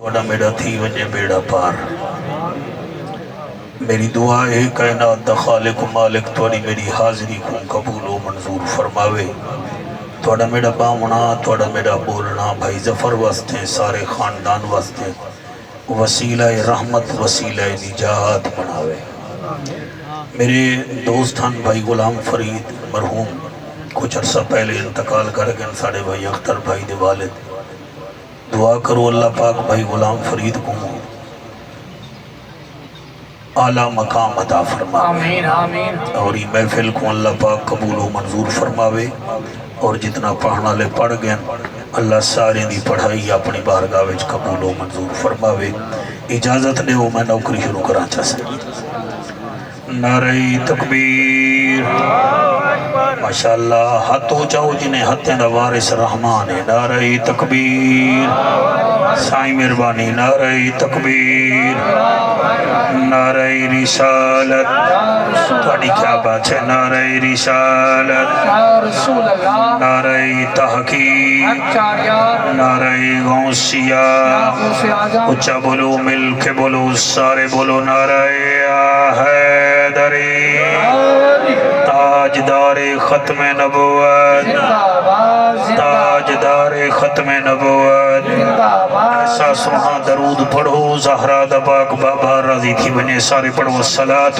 توڑا میرا تھی وجہ بیڑا پار میری دعا ہے کائنات دا خالق و مالک توڑی میری حاضری کو قبول و منظور فرماوے توڑا میرا بامنا توڑا میرا بولنا بھائی ظفر واسطے سارے خاندان واسطے وسیلہ رحمت وسیلہ نجات بناوے میرے دوست ہن بھائی غلام فرید مرحوم کچھ عرصہ پہلے انتقال کر گئے ساڑھے بھائی اختر بھائی دے والد دعا کرو اللہ پاک بھائی غلام فرید کو اعلیٰ مقام عطا فرماوے اور یہ محفل کو اللہ پاک قبول و منظور فرماوے اور جتنا پڑھنا لے پڑھ گئے اللہ سارے دی پڑھائی اپنی بارگاہ وچ قبول و منظور فرماوے اجازت دے ہو میں نوکری شروع کرنا چاہتا نعرہ تکبیر ماشاءاللہ ہاتھ ہو جاؤ جنہیں ہتھیں دا وارث رحمان ہے نعرہ تکبیر سائیں مہربانی نعرہ تکبیر نعرہ رسالت تھوڑی کیا بات ہے نعرہ رسالت نعرہ تحقیق نعرہ غوثیہ اچھا بولو مل کے بولو سارے بولو نعرہ حیدری تاجدار ختم نبوت تاجدار ختم نبوت ایسا سونا درود پڑھو زہرا دباک بابا رضی تھی بنے سارے پڑھو الصلاة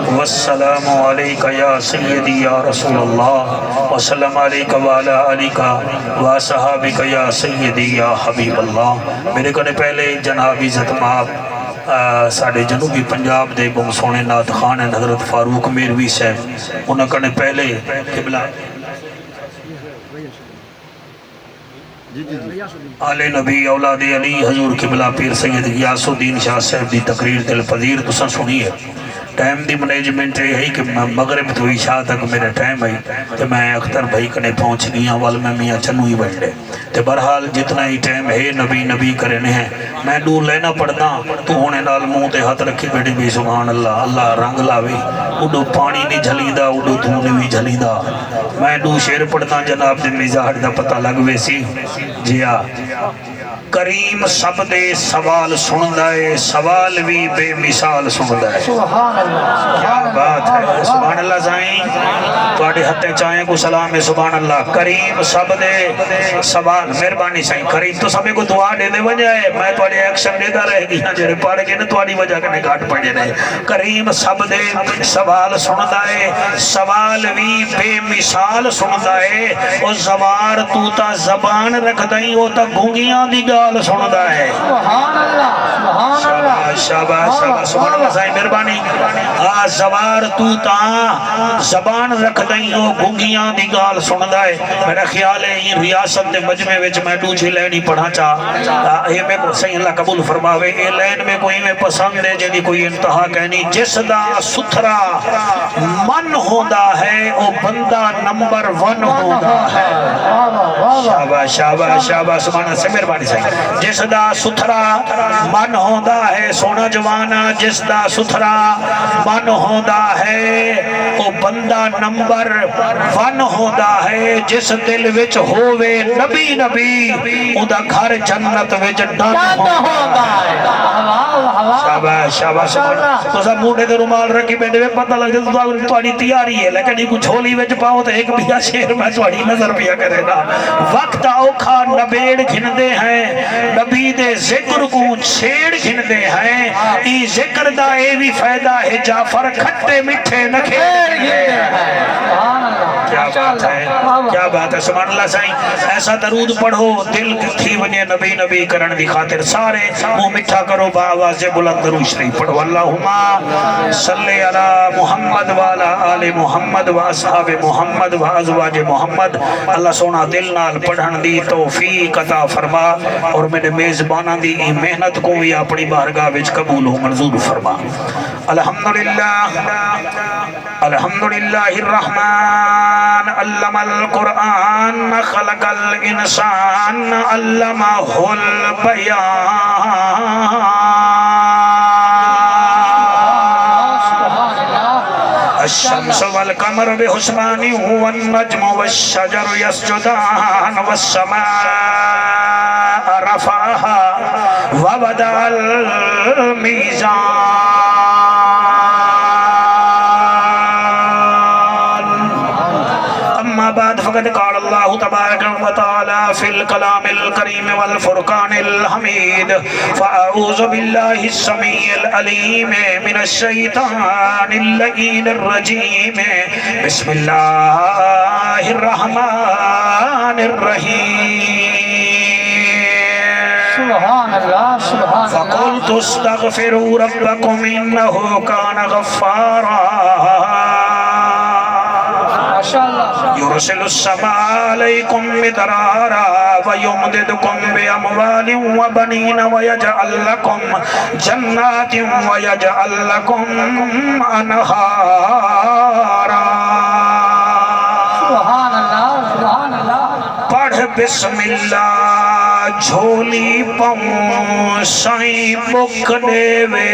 والسلام علیکہ یا سیدی یا رسول اللہ وسلم علیکہ وعلا علیکہ وصحابکہ یا سیدی یا حبیب اللہ میرے کنے پہلے جناب عزت ماب ساڑھے جنوبی پنجاب دے بہت سونے نات خان ہیں حضرت فاروق میروی صاحب انہوں کنے پہلے قبلہ آل نبی اولاد علی حضور قبلہ پیر سید غیاث الدین شاہ صاحب دی تقریر دل پذیر تو سن سنی ہے ٹائم دی منیجمنٹ ہے کہ مغرب تو عشاء تک میرے ٹائم ہے تو میں اختر بھائی کنے پہنچ گیا وال میں میاں چنو ہی بڑھے تو برحال جتنا ہی ٹائم ہے نبی نبی کرنے ہیں میں دور لینا پڑھتا تو ہونے نال منہ تے ہاتھ رکھی بیٹھے بھی سبحان اللہ اللہ رنگ لاوے اڈو پانی نہیں جھلی دا اڈو دھونے بھی جھلی دا میں دو شیر پڑھتا جناب دے مزاج دا پتہ لگوے سی جیا کریم سب دے سوال سندہ ہے سوال بھی بے مثال سندہ ہے کیا بات ہے سبحان اللہ زائیں توڑے ہتھے چاہیں کو سلام ہے سبحان اللہ کریم سب دے سوال مہربانی سائیں کریم تو سبے کو دعا دے دے وجہ ہے میں توڑے ایکشن دے دا رہے گیا جرے پاڑ کے نا توڑی وجہ کے نگاٹ پڑے رہے کریم سب دے سوال سندہ ہے سوال بھی بے مثال سندہ ہے اور زوار تو تا زبان رکھ دائیں وہ تا گھنگیاں دی گال سندہ ہے سبحان اللہ شاباش شاباش شاباش سبحان اللہ سائیں مہربانی زوار تو تا زبان رکھ دائیں وہ گھنگیاں دی گال سندہ ہے میرا خیال ہے یہ ریاست دے مجمع وچ میں دوجھی لینی پڑھا چاہ یہ میں کو صحیح اللہ قبول فرماوے یہ لین میں کوئی میں پسند ہے جنہی کوئی انتہا کہنی جس دا ستھرا من ہوندہ ہے او بندہ نمبر 1 ہوندہ ہے شاباش شاباش شاباش سبحان اللہ سے مہربانی سے جس دا ستھرا من ہوندہ ہے سونا جوانا جس دا ستھرا من ہوندہ ہے او بندہ نمبر 1 ہوندہ ہے جس دل وچ ہووے نبی نبی او دا گھر جنت وچ ڈن ہوندہ ہے شاباش شاباش تو سب موڑے دے رومال رکھی بیٹھے میں پتہ لگ جائے تو توڑی تیاری ہے لیکن یہ کچھ ہولی وچ پاؤ تو ایک بیا شیر میں توڑی نظر بیا کرے نا وقت اوکھا نبیڑ گھندے ہیں نبی دے ذکر کو چھیڑ گھندے ہیں ای ذکر دا اے بھی فائدہ ہے جعفر کھٹے مٹھے نکھیڑ گھندے ہیں کیا بات ہے کیا بات ہے سبحان اللہ سائیں ایسا درود پڑھو دل تھی ونجے نبی نبی کرن دی خاطر سارے منہ مٹھا کرو با آواز بلند درود شریف پڑھو اللہم صلی علی محمد والا آل محمد و اصحاب محمد و ازواج محمد اللہ سونا دل نال پڑھن دی توفیق عطا فرما اور میرے میزبانہ دی محنت کو بھی اپنی بارگاہ وچ قبول ہو منظور فرما الحمدللہ الحمدللہ الرحمن علم القرآن خلق الانسان علمہ البیان الشمس والقمر بحسبان والنجم والشجر يسجدان والسماء رفعها ووضع الميزان. أما بعد فقد قال الله تبارك وتعالى في الكلام الكريم والفرقان الحميد: فأعوذ بالله السميع العليم من الشيطان اللعين الرجيم. بسم الله الرحمن الرحيم. سبحان اللہ سبحان اللہ. فقلت استغفروا ربكم إنه كان غفارا يرسل السماء عليكم مدرارا ويمددكم بأموال وبنين ويجعل لكم جنات ويجعل لكم أنهارا. سبحان اللہ سبحان اللہ. پڑھ بسم اللہ جھولی پاؤں سائیں بک دے وے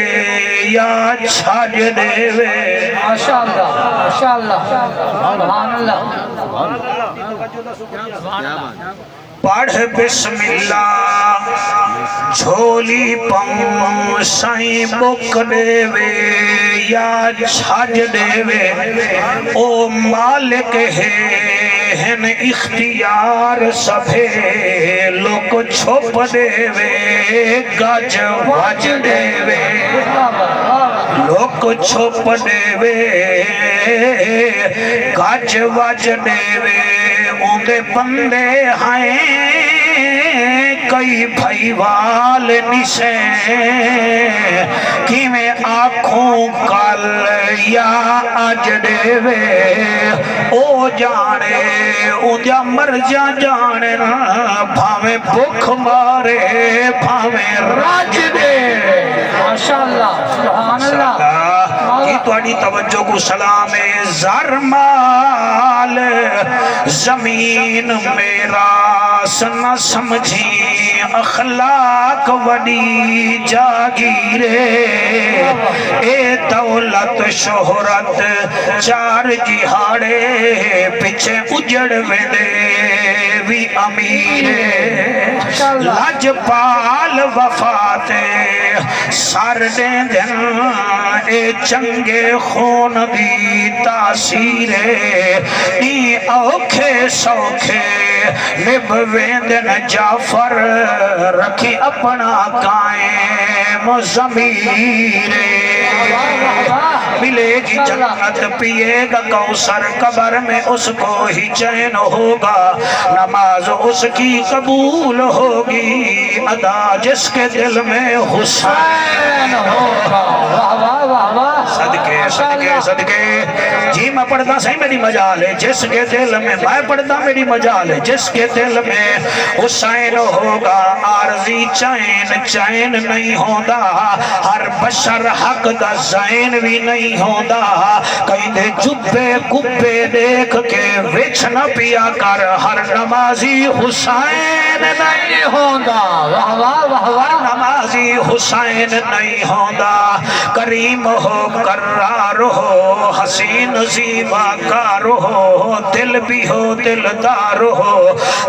یا چھاج دے وے. ماشاءاللہ ماشاءاللہ سبحان اللہ. پڑھ بسم اللہ جھولی پاؤں سائیں بک دے وے یا چھاج دے وے. او مالک ہے ہن اختیار سبھے لوگ چھپ دے وے گج وج دے وے. لوگ چھپ دے وے گج وج دے وے. اوندے بندے ہیں کئی بھائی وال نشیں کی میں آنکھوں کل یا اج دے وے. او جانے اونجا مرجا جانے بھاویں بھوک مارے بھاویں راج دے. ماشاءاللہ سبحان اللہ. کی توڑی توجہ کو سلام زر مال زمین میرا سنہ سمجھی اخلاق وڈی جاگیرے. اے دولت شہرت چار جہاڑے پیچھے اجڑ ویندے وی امیرے. لاجپال وفاتے سر دیں دن اے چنگے خون دی تاثیرے. نی اوکھے سوکھے نب ویندن جعفر رکھی اپنا قائم ضمیرے. ملے گی جنت پیے گا کوثر قبر میں اس کو ہی چین ہوگا. نماز اس کی قبول ہوگی ادا جس کے دل میں حسین ہوگا. صدقے صدقے صدقے. جی میں پڑھتا صحیح میری مجال ہے جس کے دل میں میں پڑھتا میری مجال ہے جس کے دل میں حسین ہوگا. عارضی چین چین نہیں ہوتا ہر بشر حق دا زین بھی نہیں ہوتا. کہیں دے جبے کبے دیکھ کے وچ نہ پیا کر ہر نمازی حسین نہیں ہوتا. ہر نمازی حسین نہیں ہوتا. کریم ہو کرار ہو حسین زیبا کار ہو دل بھی ہو دلدار ہو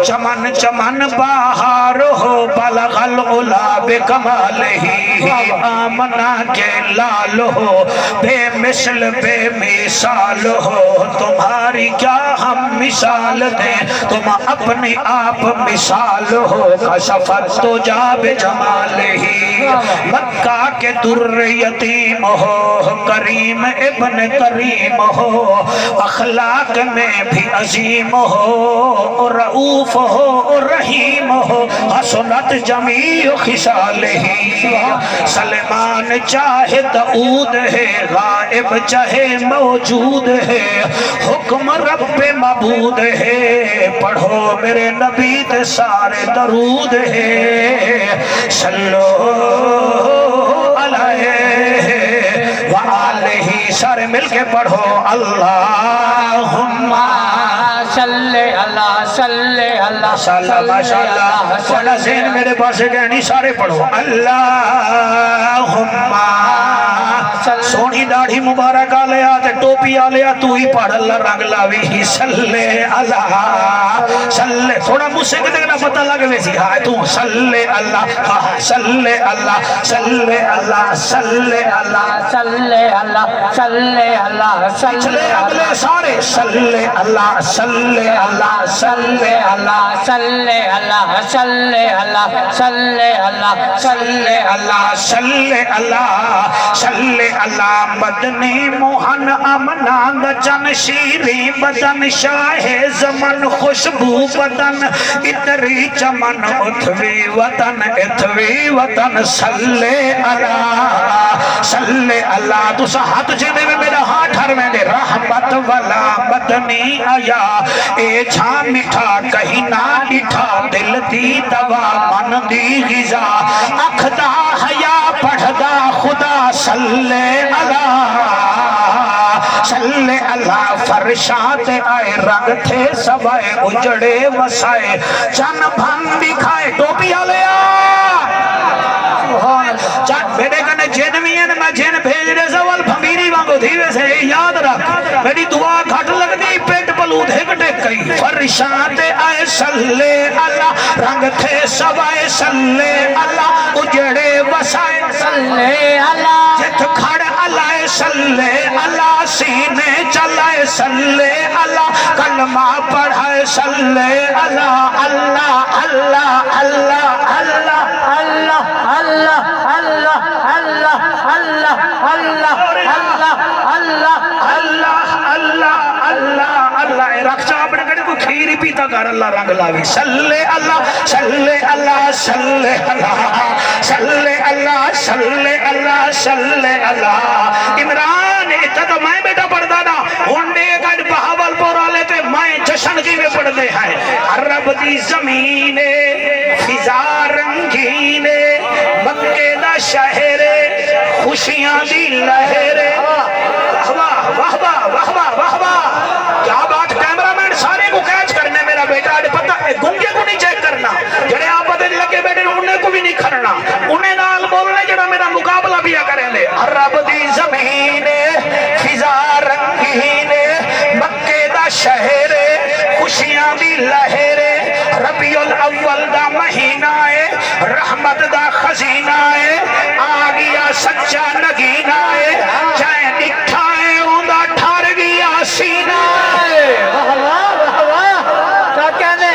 چمن چمن بہار ہو بلغ العلا بکمالہی آمنہ کے لال ہو بے مثل بے مثال ہو. تمہاری کیا ہم مثال دیں تم اپنی آپ مثال ہو. کشفت تو جا بجمالہی مکہ کے در یتیم ہو کریم ابن کریم ہو اخلاق میں بھی عظیم ہو رؤوف ہو رحیم ہو حسنت جمیع خصالہی. سلیمان چاہے داؤد ہے غائب چاہے موجود ہے حکم رب معبود ہے. پڑھو میرے نبی تے سارے درود ہے. صلو علیہ وآلہ. سارے مل کے پڑھو اللہم صلی اللہ صلی اللہ ماشاءاللہ ماشاءاللہ. تھوڑا ذہن میرے پاس ہے کہ نہیں سارے پڑھو اللہم سونی داڑھی مبارک آ لیا تے ٹوپی آ لیا تو ہی پڑھ اللہ رنگ لاوی صلی اللہ صلی تھوڑا موسیقی تے نہ پتہ لگ ویسی ہاں تو صلی اللہ صلی اللہ صلی اللہ صلی اللہ صلی اللہ صلی اللہ پچھلے اگلے سارے صلی اللہ صلی اللہ صلی اللہ صلی اللہ صلی اللہ صلی اللہ صلی اللہ صلی اللہ صلی اللہ مدنی موہن امناند جن شیری بدن شاہ زمن خوشبو بدن اتری چمن اتوی وطن صلی اللہ تو ہاتھ جینے میں میرا ہاتھ ہر میں دے رحمت والا مدنی آیا اے چھا مٹھا کہیں نہ ڈٹھا دل دی دوا من دی غذا اکھدا حیا پڑھدا خدا صلی اللہ فرشات آئے رنگ تھے سبائے اجڑے وسائے چن بھن دکھائے ٹوپی آلیا چن بیٹے کنے جن بھی ہیں میں جن بھیج رہے سوال بھمیری وانگو دھیوے سے یاد رکھ میری دعا گھٹ لگ دی پیٹ پلود ہکٹے کئی فرشات آئے صلی اللہ رنگ تھے سبائے صلی اللہ اجڑے وسائے صلی اللہ جت کھڑ اللہ صلی اللہ سینے چلائے صلی اللہ کلمہ پڑھائے صلی اللہ اللہ اللہ اللہ اللہ اللہ اللہ اللہ اللہ اللہ اللہ اللہ اللہ اللہ اللہ اللہ رکھچا اپنے کڑے کو کھیری پیتا کر اللہ رنگ لاوی صلی اللہ صلی اللہ صلی اللہ صلی اللہ صلی اللہ صلی اللہ عمران اتھا تو میں بیٹا پڑھ دانا انڈے گھڑ بہاول پورا لیتے میں جشن کی میں پڑھ دے ہیں عرب دی زمین فضا رنگین مکہ دا شہر خوشیاں دی لہر واہ واہ واہ واہ واہ واہ واہ کیا بات کیمرامین سارے کو کیچ کرنے میرا بیٹا پتہ گنگے کو نہیں چیک کرنا جڑے آپ بدل لگے بیٹے انہیں کو بھی نہیں کھرنا انہیں نال بولنے جڑا میرا مقابلہ بھی کریں لے عرب دی زمین فضا رنگین مکہ دا شہر خوشیاں دی لہر ربیع الاول دا مہینہ ہے رحمت دا خزینہ ہے آگیا سچا نگینہ ہے جائیں دکھا ہے اوندا ٹھار گیا سینہ ہے کیا کہنے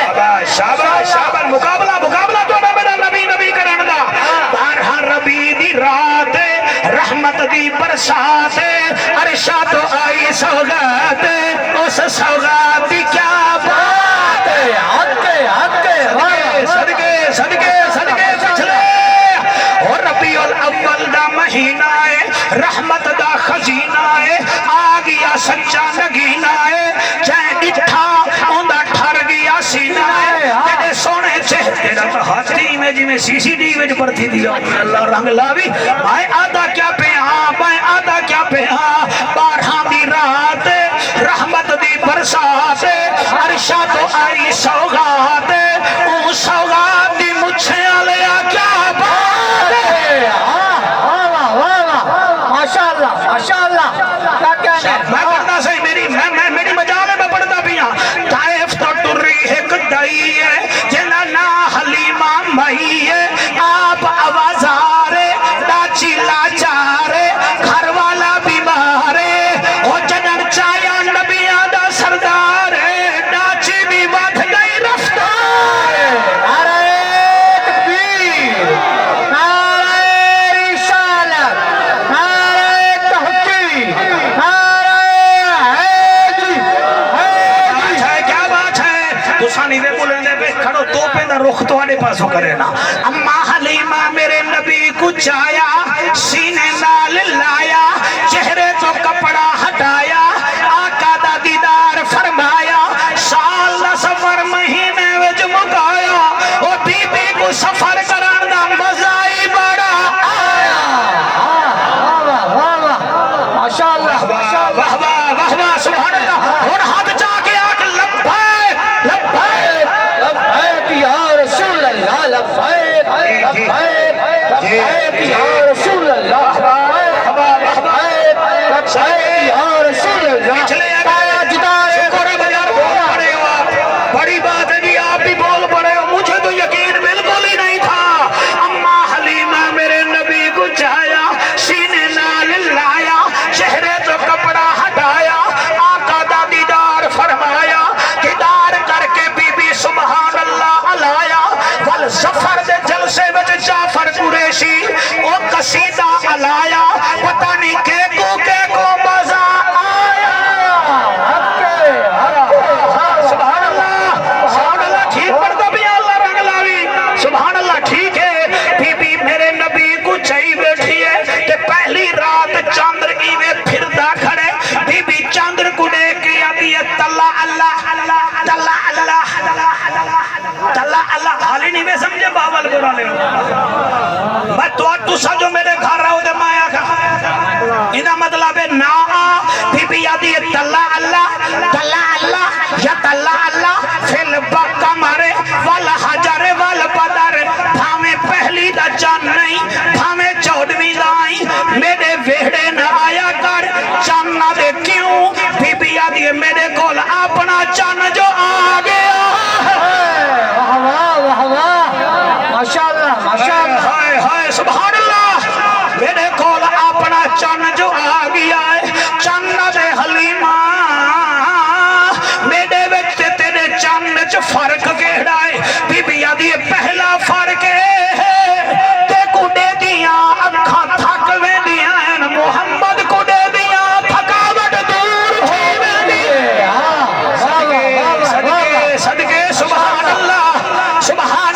شاباش شاباش مقابلہ تو میرا نبی کرن دا بارہا ربی دی رات رحمت دی برسات عرشا تو آئی سوگات اس سوگات دی کیا بات صدقے پچھلے اور ربیع الاول دا مہینہ ہے رحمت دا خزینہ ہے آگیا سچا نگینہ ہے جائیں ڈٹھا اوندا ٹھر گیا سینہ ہے تیرے سونے چہرے تیرا تو ہاتھی میں جی میں سی سی ٹی وچ پڑتی دیا اللہ رنگ لاوی میں آدھا کیا پہ ہاں بارہاں دی رات رحمت دی برسات عرشا تو آئی سوغات اون سوغات دی مجھے آلیا کیا بات ہے ماشاءاللہ کیا کہنے میں پڑھنا صحیح میری مجالے میں پڑھتا بھی ہاں طائف تو ٹری ایک دائی ہے جنہ نا حلیمہ مئی ہے آپ آوازارے ڈاچی لاچارے گھر والا بیمارے او جنن چایا نبیاں دا سردار ہے ڈاچی بھی بات گئی رفتار نعرہ تکبیر نعرہ رسالت نعرہ تحقیق نعرہ حیدری کیا بات ہے تو سانی وے بولنے پہ کھڑو تو پہ دا رخ تو آنے پاسو کرے نا اما حلیمہ میرے نبی کو چایا سینے نال لایا چہرے تو کپڑا ہٹایا آقا دا دیدار فرمایا سال دا سفر مہینے وچ مکایا او بی بی کو سفر کران دا مزائی بڑا آیا ماشاءاللہ واہ واہ واہ واہ سبحان اللہ اور ہاتھ چاہ کے آگ لبائے لبیک یا رسول اللہ لبیک لبیک لبیک یا شاعر قریشی او قصیدہ علایا پتہ نہیں کے کو مزہ آیا سبحان اللہ ٹھیک پڑھ دو بھی اللہ رنگ لاوی سبحان اللہ ٹھیک ہے بی بی میرے نبی کو چاہی بیٹھی ہے کہ پہلی رات چاندر ایوے پھردا کھڑے بی بی چاندر کو دیکھ کے آتی ہے تلا اللہ تلا اللہ تلا اللہ حالی نہیں میں سمجھے باول برا لے میں تو سا میرے گھر رہو دے مایا کا انہا مطلب ہے نا بی بی آتی ہے تلا اللہ یا تلا اللہ فیل بکا مارے والا حجارے والا پدارے بھامے پہلی دا چان نہیں بھامے چودویں دا آئی میرے ویڑے نہ آیا کر چان نہ دے کیوں بی بی آتی ہے میرے کول اپنا چان جو آ گیا ماشاءاللہ ہائے سبحان اللہ میرے کول اپنا چان جو آ گیا ہے چان نہ دے حلیمہ میرے وچ تیرے چان وچ فرق کیڑا ہے بی بی آدھی پہلا فرق ہے تے کو دے دیاں اکھاں تھک وے دیاں محمد کو دے دیاں تھکاوٹ دور ہو وے صدقے سبحان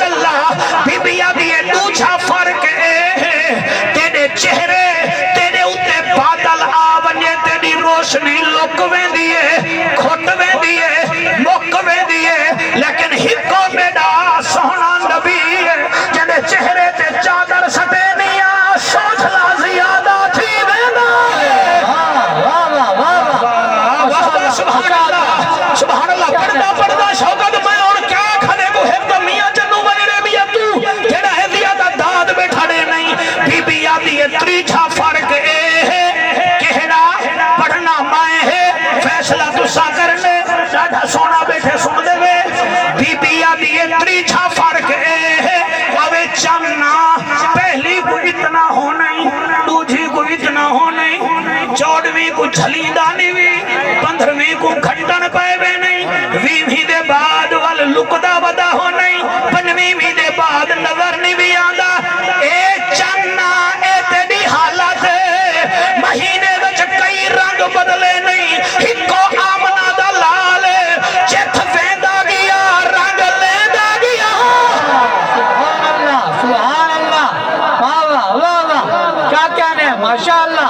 اللہ بی بی آدھی دوجھا فرق ہے تیرے چہرے تیرے اتے بادل آونجے تیری روشنی لک وے دیئے کھٹ وے دیئے مک وے دیئے لیکن ہکو میڈا سونا نبی ہے جنہیں چہرے تے چادر سٹے نیا سوچلا زیادہ تھی وینا سبحان اللہ پڑھنا شوقت میں اور کیا کھڑے کو ہے تو میاں جنو وجرے میاں تو تیرا ہے زیادہ داد بیٹھاڑے نہیں بی بی آدھی ہے تریچھا فرق اے ہے کہنا پڑھنا مائیں ہے فیصلہ تو سا کرنے جاڑھا سونا بیٹھے سن دے وے بی بی آدھی ہے تریچھا فرق اے ہے اوے چاننا پہلی کو اتنا ہو نہیں دوجھی کو اتنا ہو نہیں چوڑویں کو جھلیندانی بھی 15ویں کو گھٹن پائے بے نہیں 20ویں دے بعد وال لکدہ ودا ہو نہیں 5ویں دے بعد نظر نہیں بھی آندہ اے چاننا اے تیری حالت ہے مہینے وچ کئی رنگ بدلے نہیں ہکو آمنہ دا لالے چیت ویندہ گیا رنگ لیندہ گیا سبحان اللہ واہ کیا کہنے ماشاءاللہ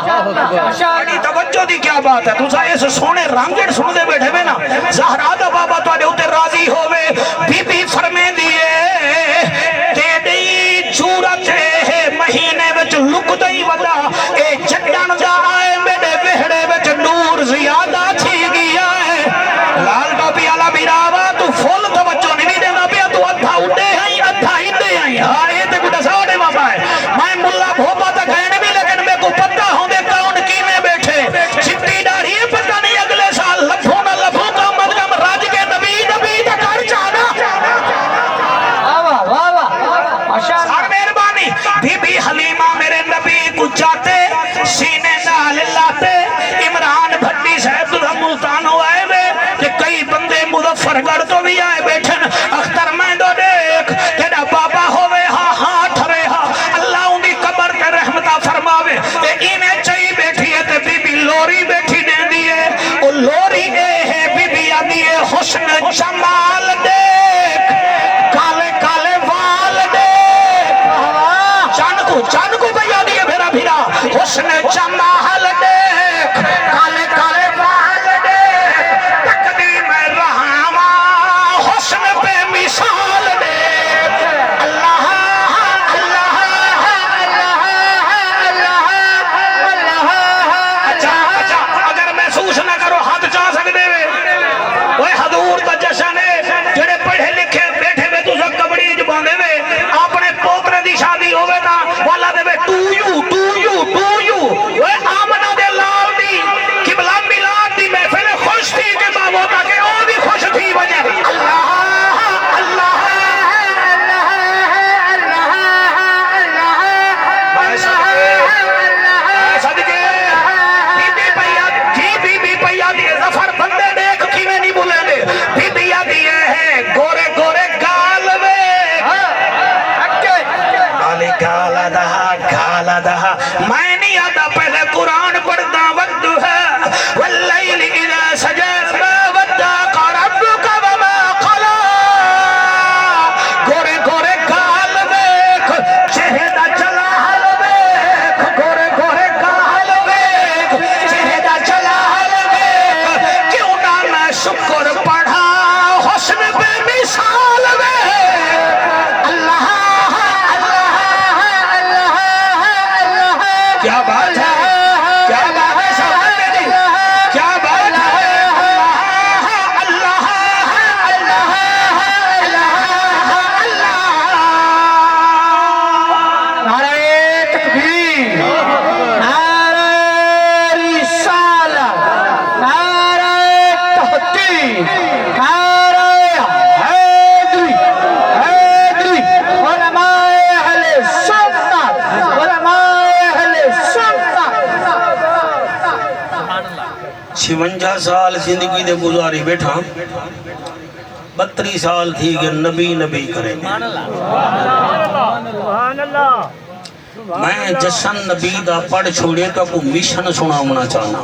بڑی توجہ دی کیا بات ہے تُسا اس سونے رنگڑ سن دے بیٹھے بے نا زہرا دا بابا تو آڑے ہوتے راضی ہوئے بی بی فرمے دیئے تیڑی جورت ہے مہینے وچ لک دائی ودا اے جڑن دا آئے میرے وہڑے وچ نور زیادہ تھی گیا ہے لال ٹوپی آلا بیراوا تو فل توجہ نہیں دینا پیا تو ادھا اٹھے ہیں ادھا ہی دے ہیں آئے تے کٹا ساڑے بابا ہے میں ملا بھوپا تا کہنے بھی لیکن میں کو پتہ ہوں دے کون کی میں بیٹھے چھٹی ڈاری ہے پتہ نہیں اگلے سال لفوں نہ لفوں کا مدگم راج کے نبی تا کر جانا سار مہربانی بی بی حلیمہ میرے نبی کو جاتے سینے نال لاتے عمران بھٹی صاحب تو ملتان ہوئے وے کہ کئی بندے مظفر گڑھ تو بھی آئے بیٹھن اختر میں دو دیکھ تیرا بابا ہوئے ہاں ٹھرے ہاں اللہ ان دی قبر تے رحمتہ فرماوے اے ایمیں چاہی بیٹھی ہے تے بی بی لوری بیٹھی دیں دیئے او لوری اے ہے بی بی آدھی ہے حسن جمال دیکھ کالے کالے وال دیکھ چان کو بھیا دیئے بھیرا حسن جمال دیکھ کالے کالے وال دیکھ تقدیم رحمہ حسن پہ مثال دیکھ اللہ اچھا اگر محسوس نہ کرو ہاتھ چاہ سکتے ہوئے وہ حضور تا جشن ہے جڑے پڑھے لکھے بیٹھے ہوئے تو سب کبڑی جباندے ہوئے اپنے پوترے دی شادی ہوئے تا والا دے وے ٹو یو وہ آمنہ کالا دہا کالا دہا میں نہیں آتا پہلے قرآن پڑھتا وقت ہے واللیل اذا سجا ما ودعک ربک وما قلا گورے گورے کال ویکھ چہرہ چلا حل ویکھ گورے گورے کال ویکھ چہرہ چلا حل ویکھ کیوں نہ میں شکر پڑھا حسن بے مثال ویکھ اللہ کیا بات ہے کیا بات ہے سوال میری کیا بات ہے اللہ اللہ اللہ نعرہ تکبیر، نعرہ رسالت، نعرہ تحقیق، نعرہ حیدری، حیدری، علماء اہل سنت، علماء اہل سنت۔ 56 سال زندگی دے گزاری بیٹھا 32 سال تھی کہ نبی نبی کریں میں جشن نبی دا پڑھ چھوڑے تو کو مشن سناونا چاہنا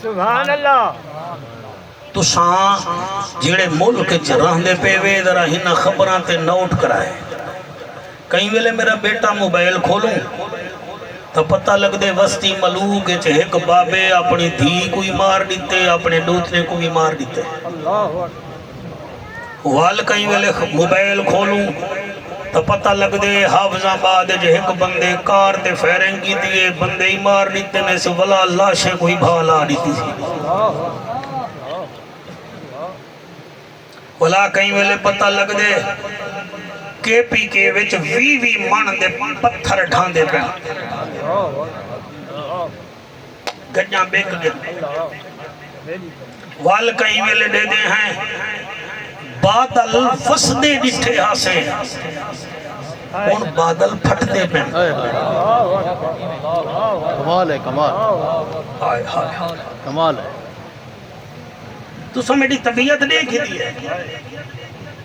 سبحان اللہ تو ساں جیڑے ملک رہندے پے وے ذرا ہن خبراں تے نوٹ کرائے کئی ویلے میرا بیٹا موبائل کھولوں تو پتہ لگ دے وسطی ملوک ایک بابے اپنی دھی کوئی مار دیتے اپنے دوتنے کو بھی مار دیتے وال کئی ویلے موبائل کھولوں تو پتہ لگ دے حافظ آباد ایک بندے کار تے فیرنگ کی دیئے بندے ہی مار دیتے میں سے ولا لاشیں کوئی بھالا دیتی تھی ولا کئی ویلے پتہ لگ دے کے پی کے وچ وی من دے پتھر ڈھان دے پہ گجاں بیک گئے وال کئی ویلے دے دے ہیں بادل فسدے ڈٹھے ہاسے ان بادل پھٹ دے پہ کمال ہے کمال آئے ہائے کمال ہے تو سو میری طبیعت دیکھی دی ہے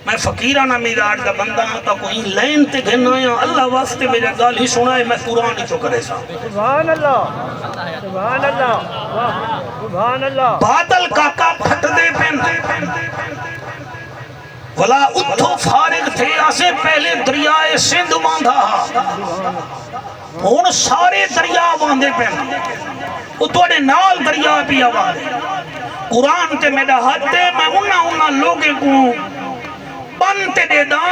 میں فقیرانہ میراد کا بندہ ہوں تو کوئی لین تے گھن آیا اللہ واسطے میرے گال ہی سنائے میں قرآن ہی چکرے سا سبحان اللہ سبحان اللہ سبحان اللہ بادل کاکا پھٹ دے پین ولا اتھو فارغ تھے آسے پہلے دریائے سندھ باندھا ان سارے دریا باندھے پین اتوڑے نال دریا بھی آواندے قرآن تے میرا حد دے میں انہا لوگے کو بنتے دے دا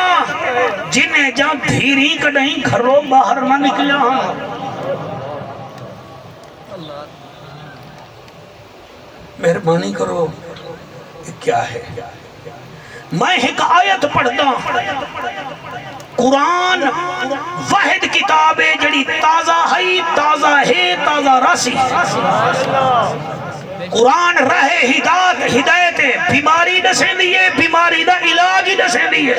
جنہیں جہاں دھیری کڑھیں گھروں باہر نہ نکلیا ہاں مہربانی کرو یہ کیا ہے میں ایک آیت پڑھتا قرآن واحد کتاب ہے جڑی تازہ ہے تازہ راسی قرآن رہے ہدایت بیماری دسیں دیئے بیماری دا علاج ہی دسیں دیئے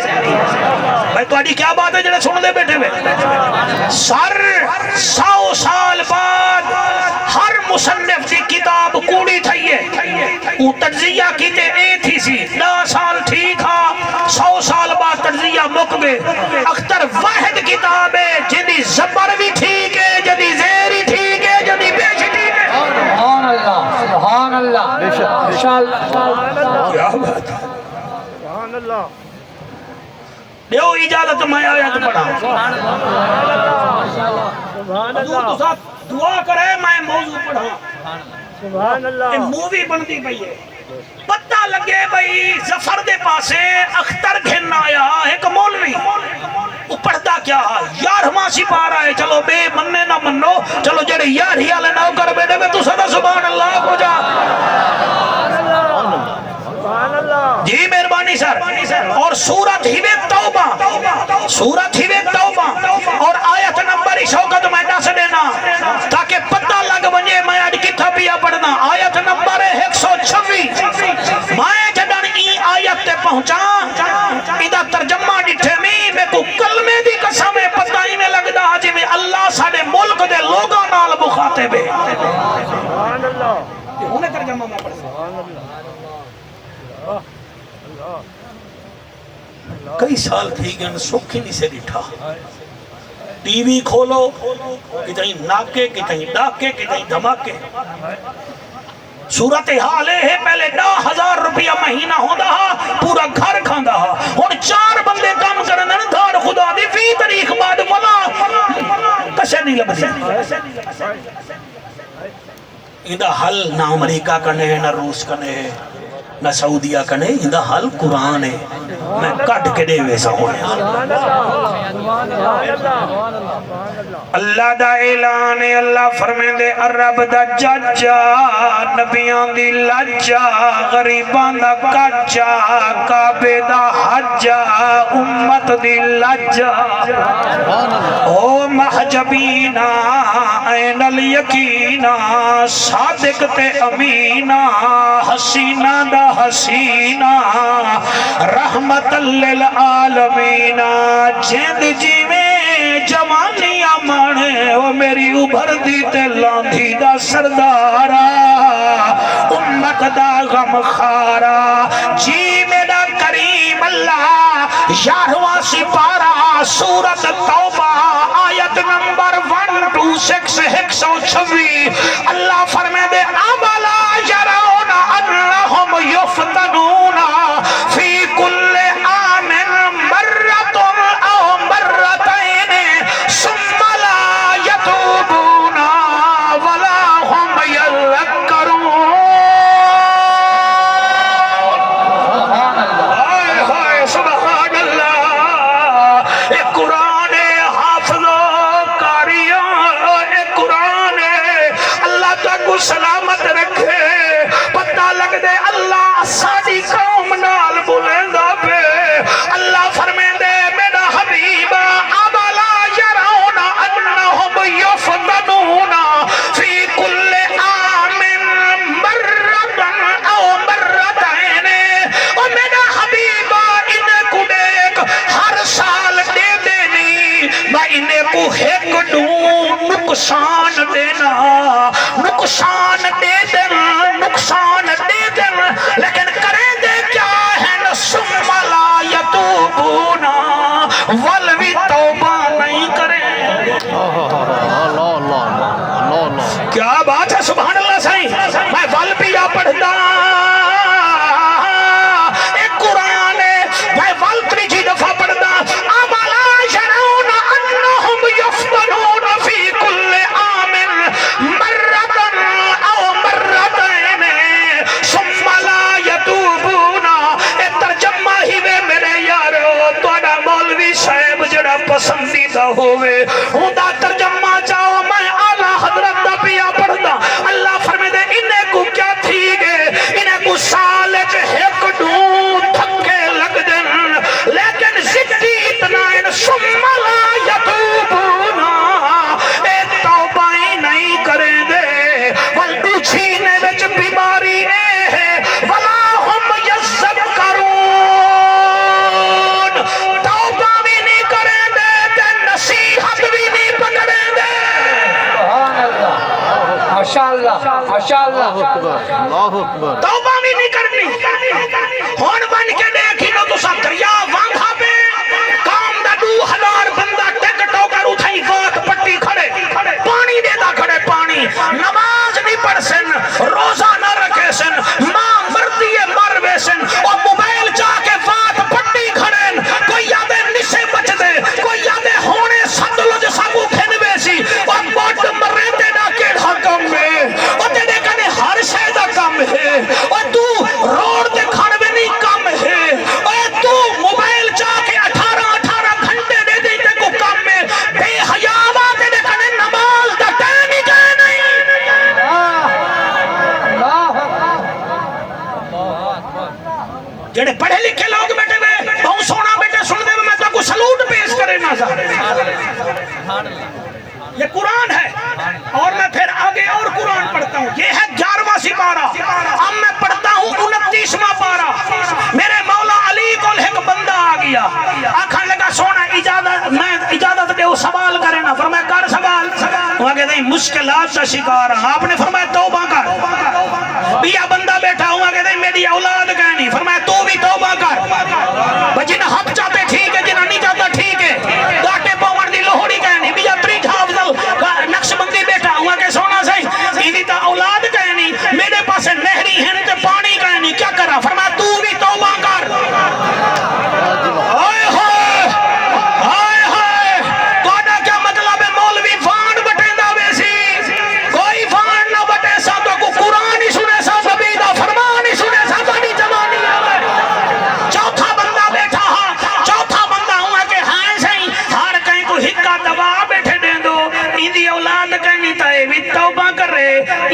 بھائی تو آڈی کیا بات ہے جڑے سن دے بیٹھے ہوئے 100 سال بعد ہر مصنف کی کتاب کوڑی تھائیے وہ تجزیہ کیتے اے تھی سی 10 سال ٹھیک ہاں 100 سال بعد تجزیہ مک گئے اختر واحد کتاب ہے جدی زبر بھی ٹھیک ہے جدی زیری ٹھیک ہے جدی بیش ٹھیک ہے سبحان اللہ سبحان اللہ کیا بات ہے سبحان اللہ دیو اجازت میں آیت پڑھا سبحان حضور تو اللہ صاحب دعا کرے میں موضوع پڑھا سبحان اللہ یہ مووی بندی پئی ہے پتہ لگے بھئی ظفر دے پاسے اختر گھن آیا ایک مولوی وہ پڑھتا کیا یارہواں سپارہ ہے چلو بے مننے نہ منو چلو جڑے یارہی آلے نہ کر بیٹھے میں تو صدا سبحان اللہ کو جا سبحان اللہ جی مہربانی سر اور سورت ہی توبہ اور آیت نمبر شوکت میں دس دینا تاکہ پتہ لگ بنجے میں آج کتھا پیا پڑھنا آیت نمبر 126 میں جدن ای آیت تے پہنچا ادھا ترجمہ ڈٹھے میں کو کلمے دی قسم پتہ ہی میں لگ دا جی میں اللہ ساڑے ملک دے لوگاں نال مخاطب ہے سبحان اللہ انہیں ترجمہ میں پڑھ سبحان اللہ کئی سال تھی گئے سکھ ہی نہیں سے ڈٹھا ٹی وی کھولو کتنی ناکے کتنی ڈاکے کتنی دھماکے صورتحال ہے پہلے 10,000 روپیہ مہینہ ہوندہ پورا گھر کھاندہ اور 4 بندے کام کرنے دھار خدا دی 20 تاریخ بعد ملا کشے نہیں لگ دی اندہ حل نہ امریکہ کنے نہ روس کنے نہ سعودیہ کنے اندہ حل قرآن ہے میں کٹ کے دے ویسا ہونے اللہ دا اعلان ہے اللہ فرمین دے عرب دا ججا نبیان دی لجا غریبان دا کجا کعبے دا حجا امت دی لجا او محجبینا این الیقینا صادق تے امینا حسینہ دا حسینہ رحمت للعالمین جند جی میں جوانی آمانے وہ میری ابھر دی تے لاندھی دا سردارا امت دا غم خارا جی میرا کریم اللہ 11واں سپارہ سورت توبہ آیت نمبر 126 126 اللہ فرمائے دے عملا یرون انہم یفتنون فی کل عام مرت او مرتین ثم لا یتوبون ولا هم یذکرون سبحان اللہ اے قرآن حافظ کاریاں اے قرآن اللہ تک سلامت رکھے پتہ لگ دے اللہ ساری قوم نال بلندہ پہ اللہ فرمین دے میرا حبیب ابلا یرون انہم یفتنون فی کل عام مرت او مرتین او میرا حبیب انہیں کو دیکھ ہر سال دے دینی میں انہیں کو ایک دوں نقصان دینا نقصان دے دن نقصان دے دن لیکن کریں دے کیا ہے ثم لا یتوبونا ولوی توبہ نہیں کریں کیا بات ہے سبحان اللہ سائیں میں ول پیا پڑھتا ایک قرآن ہے میں ول تریجی دفعہ پڑھتا عملا یرون انہم یفتنون فی کل عام مرت او مرتین ثم لا یتوبون اے ترجمہ ہی وے میرے یارو توڑا مولوی صاحب جڑا پسندیدہ ہوئے ہوندہ ترجمہ چاہو میں اعلیٰ حضرت دا پیا پڑھتا اللہ فرمے دے انہیں کو کیا تھی گے انہیں کو سالک ایک دوں تھکے لگ دن لیکن زدی اتنا ان ثم لا یتوبون اے توبہ ہی نہیں کریں دے والدو چھینے وچ بیماری اے ہے ولا ہم یذکرون توبہ بھی نہیں کریں دے تے نصیحت بھی نہیں پکڑیں دے ماشاءاللہ ماشاءاللہ توبہ بھی نہیں کرنی ہون بن کے دیکھی نو تو سب دریا وانگھا پہ کام دا 2000 بندہ ٹکٹوں کر اٹھائی وات پٹی کھڑے پانی دے دا کھڑے پانی نماز نہیں پڑھ سن روزہ نہ رکھے سن ماں مردی مر بے سن اور موبائل جا کے وات پٹی کھڑے کوئی یادے نشے بچ دے کوئی یادے ہونے سندلو جسا کو کھن بے سی اور موٹ مرے دے دا کیڑا کم ہے اور دے کنے ہر شہدہ کم ہے اور تو روڑ دے کھڑ میں نہیں کم ہے اور تو موبائل جا کے 18 گھنٹے دے دیتے کو کم میں بے حیاوہ دے کنے نماز دا ٹائم ہی گئے نہیں جڑے پڑھے لکھے لوگ بیٹھے ہوئے بہت سونا بیٹے سن دے میں تو کو سلوٹ پیش کرے نہ سا یہ قرآن ہے اور میں پھر آگے اور قرآن پڑھتا ہوں یہ ہے 11واں سپارہ اب میں پڑھتا ہوں 29واں پارہ میرے مولا علی کو ایک بندہ آ گیا آنکھاں لگا سونا اجازت دے وہ سوال کرے نا فرمایا کر سوال وہاں کہتے ہیں مشکلات کا شکار آپ نے فرمایا توبہ کر بیا بندہ بیٹھا ہوا کہتے ہیں میری اولاد کہنی فرمایا تو بھی توبہ کر بجن ہم چاہتے تھی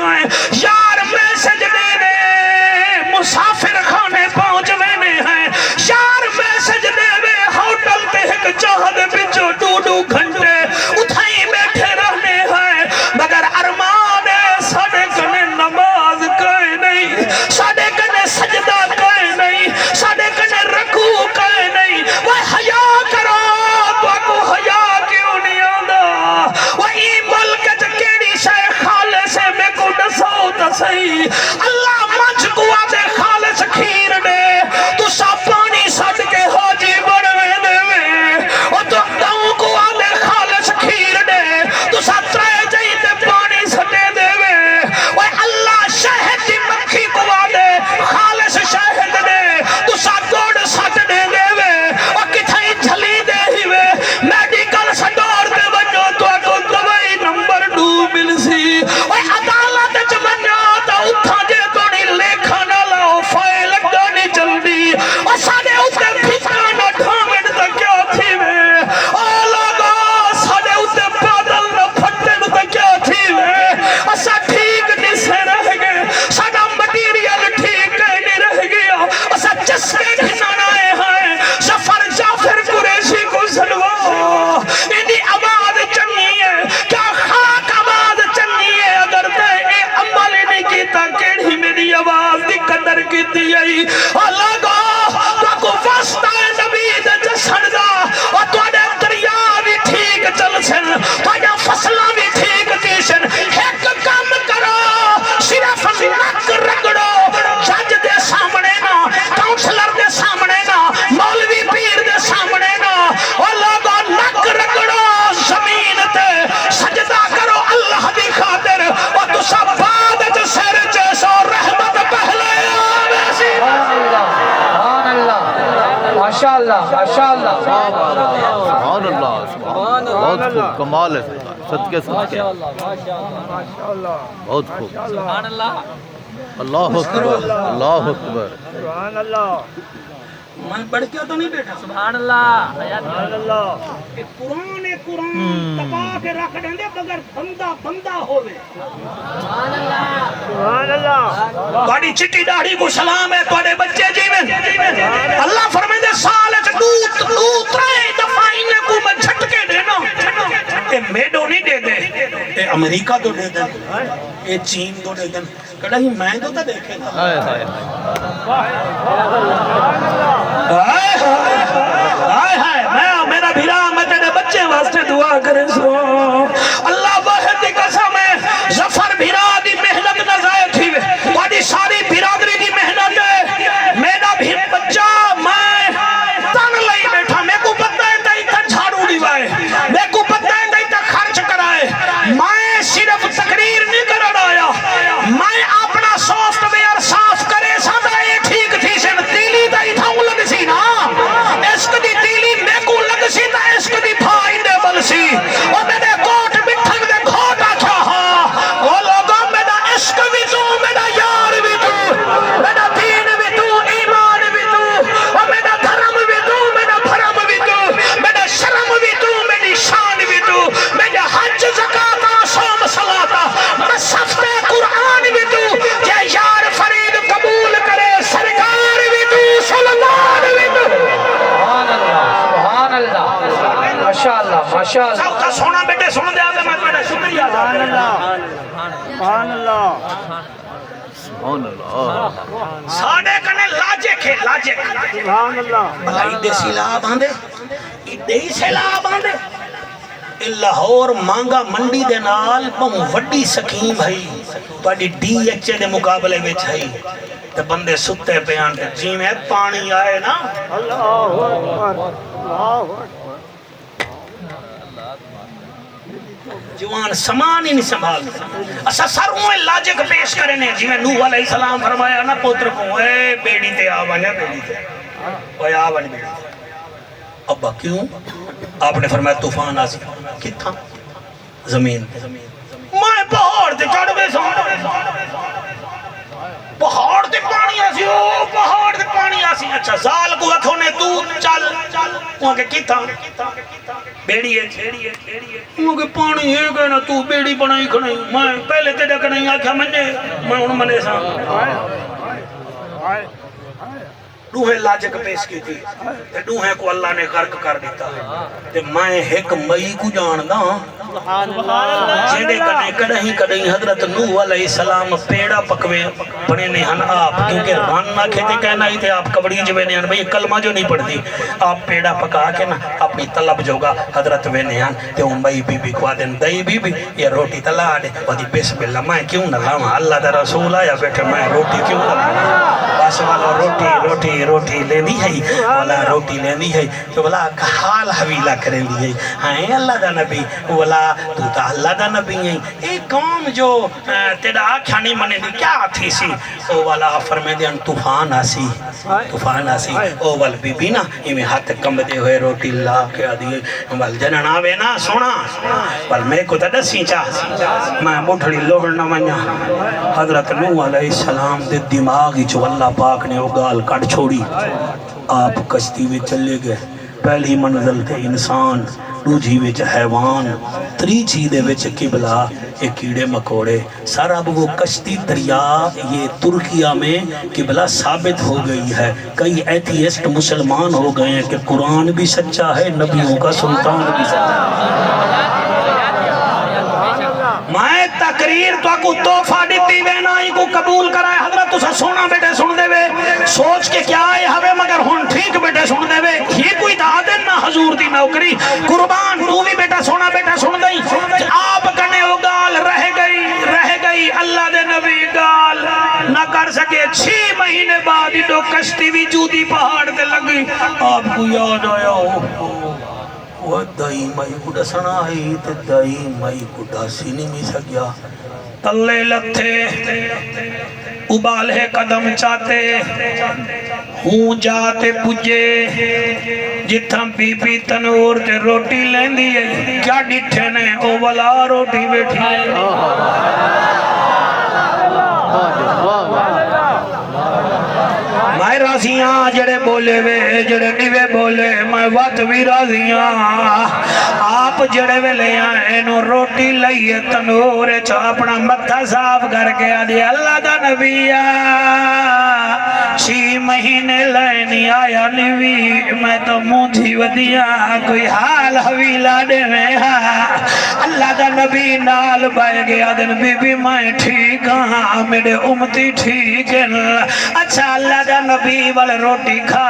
ہیں یار میں سجدے دے مسافر خانے پہنچ وینے ہیں یار میں سجدے دے ہوٹل تے ایک چاہد بچو 2 گھنٹے اتھائی بیٹھے رہنے ہیں مگر ارمان ہے ساڑے کنے نماز کائے نہیں ساڑے کنے سجدہ کائے نہیں ساڑے کنے رکوع کائے نہیں وہ حیا کرو تو کو حیا کیوں نہیں آدھا وہ ای ملک جکیڑی شاہ خالص ہے میں کو نسو تسائی اللہ مجھ کو آدھے خالص کھیر دے تو سا پانی سٹ کے حاجی بڑھوے دے میں اور تو داؤں کو آدھے خالص کھیر دے تو سا ترے جائیتے پانی سٹے دے میں وہ اللہ شہد دی مکھی کو آدھے خالص شہد دے تو سا گوڑ سٹ دے دے میں اور کتھائی جھلی دے ہی میں میڈیکل سٹور دے بنو تو اکو دوائی نمبر 2 مل سی وہ عدالت چمنیا تا اتھا جے توڑی لیکھا نہ لاؤ فائل گانی جلدی اور ساڑے اتے پھٹکا نہ ڈھامن تا کیا تھی میں آلگا ساڑے اتے بادل نہ پھٹن تا کیا تھی میں اور سا ٹھیک نہیں سے رہ گئے ساڑا مٹیریل ٹھیک نہیں رہ گیا اور سا چسکے ٹھنانائے ہیں سفر جعفر قریشی کو سنوا انہی آواز چنی ہے کیا خاک آواز چنی ہے اگر تے اے عمل نہیں کیتا کیڑی میری آواز دی قدر کی دیئی اللہ گا تو کو واسطہ نبی دے جسن دا اور تو اڈے دریا بھی ٹھیک چل سن تو اڈے فصلہ بھی ٹھیک تیشن ایک کام کرو صرف نک رگڑو جج دے سامنے نا کاؤنسلر دے سامنے نا مولوی پیر دے سامنے نا اللہ گا نک رگڑو زمین تے سجدہ کرو اللہ دی خاطر اور تو سب بعد جو سر جیسا رحمت پہلے آوے سی سبحان اللہ ماشاءاللہ ماشاءاللہ سبحان اللہ سبحان اللہ بہت خوب کمال ہے صدقے صدقے ماشاءاللہ بہت خوب سبحان اللہ اللہ اکبر اللہ اکبر سبحان اللہ میں بڑھ کے تو نہیں بیٹھا سبحان اللہ سبحان اللہ قرآن تبا کے رکھ دیں دے بگر بندہ ہوئے سبحان اللہ بڑی چٹی داڑھی کو سلام ہے توڑے بچے جیویں اللہ فرمائے دے سالے سے دو ترائے دفعہ انہیں کو میں جھٹکے دینا اے میڈو نہیں دے دے اے امریکہ تو دے دے اے چین تو دے دے کڑا ہی میں تو دیکھے گا ہائے ہائے ہائے ہائے میرا بھیرا میں تیرے بچے واسطے دعا کرے سو اللہ واحد دی قسم ہے ظفر بھیرا دی محنت نہ ضائع تھی وادی ساری برادری دی محنت ہے میرا بھی بچہ میں تن لئی بیٹھا میں کو پتہ ہے تائی تا جھاڑو دیوائے میں کو پتہ ہے تائی تا خرچ کرائے میں صرف تقریر نہیں کرن آیا میں اپنا سافٹ ویئر صاف کرے ساتھ یہ ٹھیک تھی سن تیلی تائی تھا لگ سی نا عشق دی تیلی میں کو لگ سی تا عشق دی بھائی دے بل سی اور میرے کوٹ مٹھن دے گھوٹ آکھا ہاں وہ لوگوں میرا عشق بھی تو میرا یار بھی تو میرا دین بھی تو ایمان بھی تو اور میرا دھرم بھی تو میرا بھرم بھی تو میرا شرم بھی تو میری شان بھی تو میرا حج زکاة صوم صلاة مصحف قرآن بھی تو کہ یار فرید قبول کرے سرکار بھی تو سلطان بھی تو سبحان اللہ ماشاءاللہ ماشاءاللہ ساؤتا سونا بیٹے سن دے آگے میں تمہیں شکریہ سبحان اللہ سبحان اللہ سبحان اللہ ساڑے کنے لاجے کھے لاجے سبحان اللہ بھلائی دے سیلاب آندے ایدے ہی سیلاب آندے لاہور مانگا منڈی دے نال بہم وڈی سکیم ہے بڑی ڈی ایچ دے مقابلے میں ہے تے بندے ستے پہ آنٹے جی میں پانی آئے نا اللہ اکبر اللہ اکبر جوان سامان ہی نہیں سنبھال اسا سر ہوئے لاجک پیش کرنے جی میں نوح علیہ السلام فرمایا نا پوتر کو اے بیڑی تے آوانے بیڑی تے اے آوانے بیڑی تے ابا کیوں آپ نے فرمایا طوفان آسی کتھا زمین میں پہاڑ تے چڑھ بے سو پہاڑ تے پانی آسی او پہاڑ تے پانی آسی اچھا زال کو اکھونے تو چل وہاں کے کتھا بیڑی ہے مجھے پانی ہے کہ نا تو بیڑی بنائی کھڑائی میں پہلے تیرے کھڑائی آکھا منے میں ان منے سا ڈوہے لاجک پیش کی تھی ڈوہے کو اللہ نے غرق کر دیتا تے میں ایک مئی کو جاندہ جیدے کڑہیں حضرت نوح علیہ السلام پیڑا پکوے بڑے نہن آپ کیونکہ ران نہ کھیتے کہنا ہی تھے آپ کبڑی جوے نہن بھئی کلمہ جو نہیں پڑھتی آپ پیڑا پکا کے نا اپنی طلب جوگا حضرت وے نہن تے ان مئی بی بی کھوا دیں دائی بی بی یہ روٹی تلا آڈے ودی بسم اللہ میں کیوں نہ لاؤں اللہ دا رسول آیا بیٹھے میں روٹی کیوں نہ لاؤں بس والا روٹی لینی ہے والا روٹی لینی ہے تو والا حال حویلہ کریں دی ہے ہائیں اللہ دا نبی والا تو تا اللہ دا نبی ہے ایک قوم جو تیرا آکھانی منے دی کیا تھی سی او والا فرمے دیان طوفان آسی او وال بی بی نا یہ میں ہاتھ کم دے ہوئے روٹی اللہ کیا دیئے وال جنن آوے نا سونا وال میں کو تا دسی چاہ میں مٹھڑی لوڑ نہ منیا حضرت نوح علیہ السلام دے دماغی جو اللہ پاک نے اگال کٹ چھوڑی آپ کشتی میں چلے گئے پہلی منزل تھے انسان دوجھی وچ حیوان تریجھی دے وچ قبلہ ایک کیڑے مکوڑے سارا وہ کشتی دریا یہ ترکیہ میں قبلہ ثابت ہو گئی ہے کئی ایتھیسٹ مسلمان ہو گئے ہیں کہ قرآن بھی سچا ہے نبیوں کا سلطان بھی سچا ہے میں تقریر تو کو توفہ دیتی وے نائی کو قبول کرائے حضرت تو سونا بیٹے سن دے وے سوچ کے کیا آئے ہوئے مگر ہون ٹھیک بیٹے سن دے وے یہ کوئی دادن نہ حضور دی نوکری قربان تو بھی بیٹا سونا بیٹا سن دیں آپ کنے وہ گال رہ گئی اللہ دے نبی گال نہ کر سکے 6 مہینے بعد دو کشتی بھی جودی پہاڑ تے لگی آپ کو یاد آیا وہ دائی مائی کو ڈسنا ہے تے دائی مائی کو ڈاسی نہیں می سکیا تلے لتھے ابالے قدم چاہتے ہوں جاتے پجے جتھاں بی بی تنور تے روٹی لین دیئے کیا ڈٹھے نے او والا روٹی بیٹھی میں راضیاں جڑے بولے وے جڑے نیوے بولے میں وقت بھی راضیاں آپ جڑے وے لے آئے نو روٹی لئیے تنور چا اپنا متھا صاف کر کے آدھی اللہ دا نبی 6 مہینے لینی آیا نیوی میں تو مجھی ودیا کوئی حال حویلہ دے میں اللہ دا نبی نال بائے گیا دن بی بی میں ٹھیک ہاں میرے امتی ٹھیک ہے اچھا اللہ دا نبی والے روٹی کھا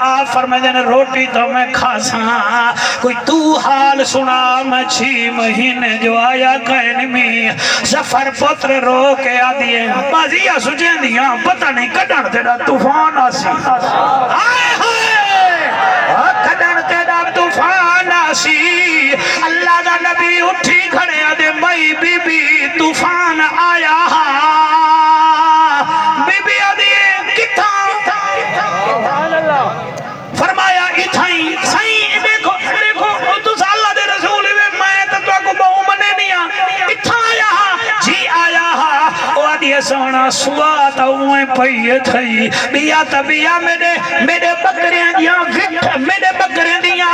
آپ فرمائے دن روٹی تو میں کھا ساں کوئی تو حال سنا میں 6 مہینے جو آیا کہنی میں سفر پتر رو کے آدھیے بازیہ سجیں دیاں پتہ نہیں کڈن تیرا طوفان آسی آئے ہائے کڈن تیرا طوفان آسی اللہ دا نبی اٹھی کھڑے آدھے مئی بی بی طوفان آیا بی بی آدھیے کتھا فرمایا اتھائی سائیں دیکھو تو اللہ دے رسول میں تو کو بہو منے نہیں اتھا آیا جی آیا وہ آدھیے سونا سواتا ہوئے پہیے تھئی بیا تبیا میرے بکریاں دیاں میرے بکریاں دیاں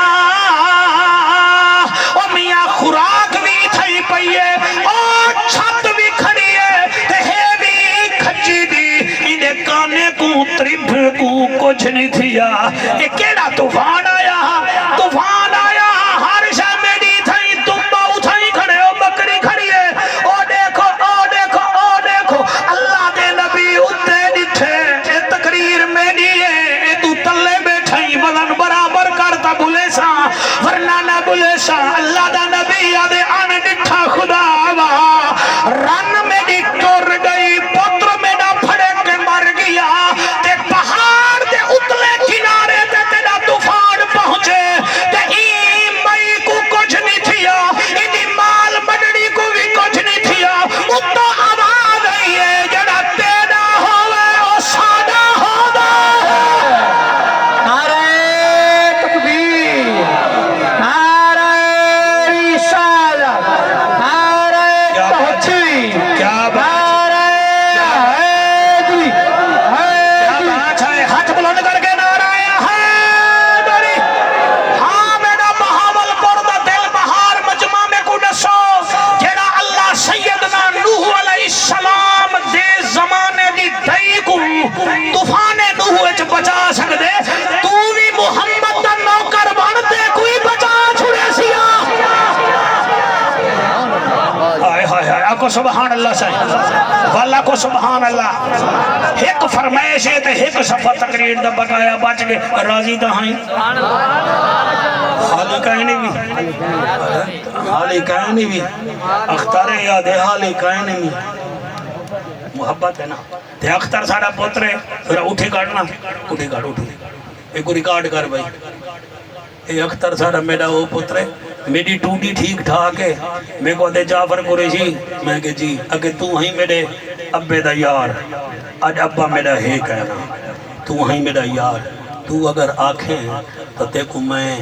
او میاں خوراک بھی تھئی پہیے اور چھت بھی کھڑی ہے تہے بھی کھچی دی انہیں کانے کو ترب کو کچھ نہیں تھیا یہ کیڑا طوفان آیا ہر شاہ میری تھائی تم باؤ تھائی کھڑے ہو بکری کھڑی ہے او دیکھو اللہ دے نبی اتے نٹھے اے تقریر میری ہے اے تو تلے بیٹھائی وزن برابر کرتا بھولے سا ورنہ نہ بھولے سا اللہ دا نبی آدھے آنے نٹھا خدا آوا رن میری ٹور گئی پتر میرا پھڑے کے مر گیا تے پہاڑ دے اتلے کنارے تے تیرا طوفان پہنچے واللہ کو سبحان اللہ ایک فرمائش ہے تے ایک صفحہ تقریر دا بقایا بچ کے راضی دا ہائیں حالی کہنے بھی حالی کہنے بھی اختار یاد ہے حالی کہنے بھی محبت ہے نا تے اختر ساڑا پوترے پھر اٹھے کاٹنا اٹھے کاٹ اٹھے ایک کو ریکارڈ کر بھائی اے اختر ساڑا میرا وہ پوترے میری ٹوٹی ٹھیک ٹھاک ہے میں کو دے جعفر قریشی میں کہ جی اگر تو ہی میرے ابے دا یار آج ابا میرا ہے کہنا تو ہی میرا یار تو اگر آنکھیں تو دیکھو میں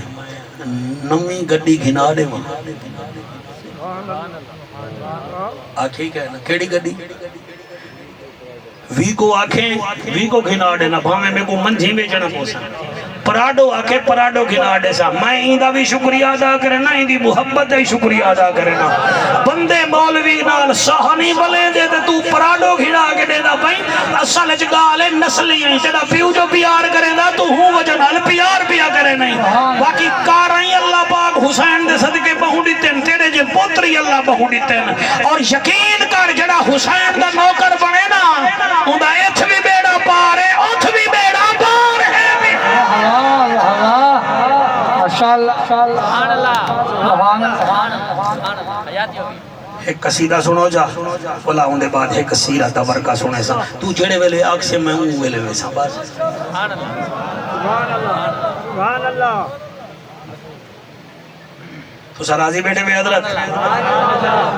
نمی گڈی گھنا دے وہاں آنکھیں کہنا کیڑی گڈی وی کو آنکھیں وی کو گھنا دے نا بھامے میں کو منجھی میں جنا پوسا پراڈو آکے پراڈو گھنا دے سا میں ایندہ بھی شکریہ ادا کرنا ایندی محبت ہے شکریہ ادا کرنا بندے مولوی نال سہانی بلے دے دے تو پراڈو گھنا کے دے دا بھائی اصل جگالے نسلی ہیں تیرا پیو جو پیار کرے دا تو ہوں وجہ نال پیار پیا کرے نہیں باقی کارائیں اللہ پاک حسین دے صدقے بہنڈی تین تیرے جے پوتری اللہ بہنڈی تین اور یقین کر جڑا حسین دا نوکر بنے نا اندہ ایتھ بھی بیڑا پارے اتھ بھی بیڑا پار ہے ایک قصیدہ سنو جا بولا اندے بعد ایک سیرہ تبرکہ سنے سا تو جڑے ویلے آگ سے میں ہوں ویلے ویسا بس سبحان اللہ سبحان اللہ تو سرازی بیٹے میں حضرت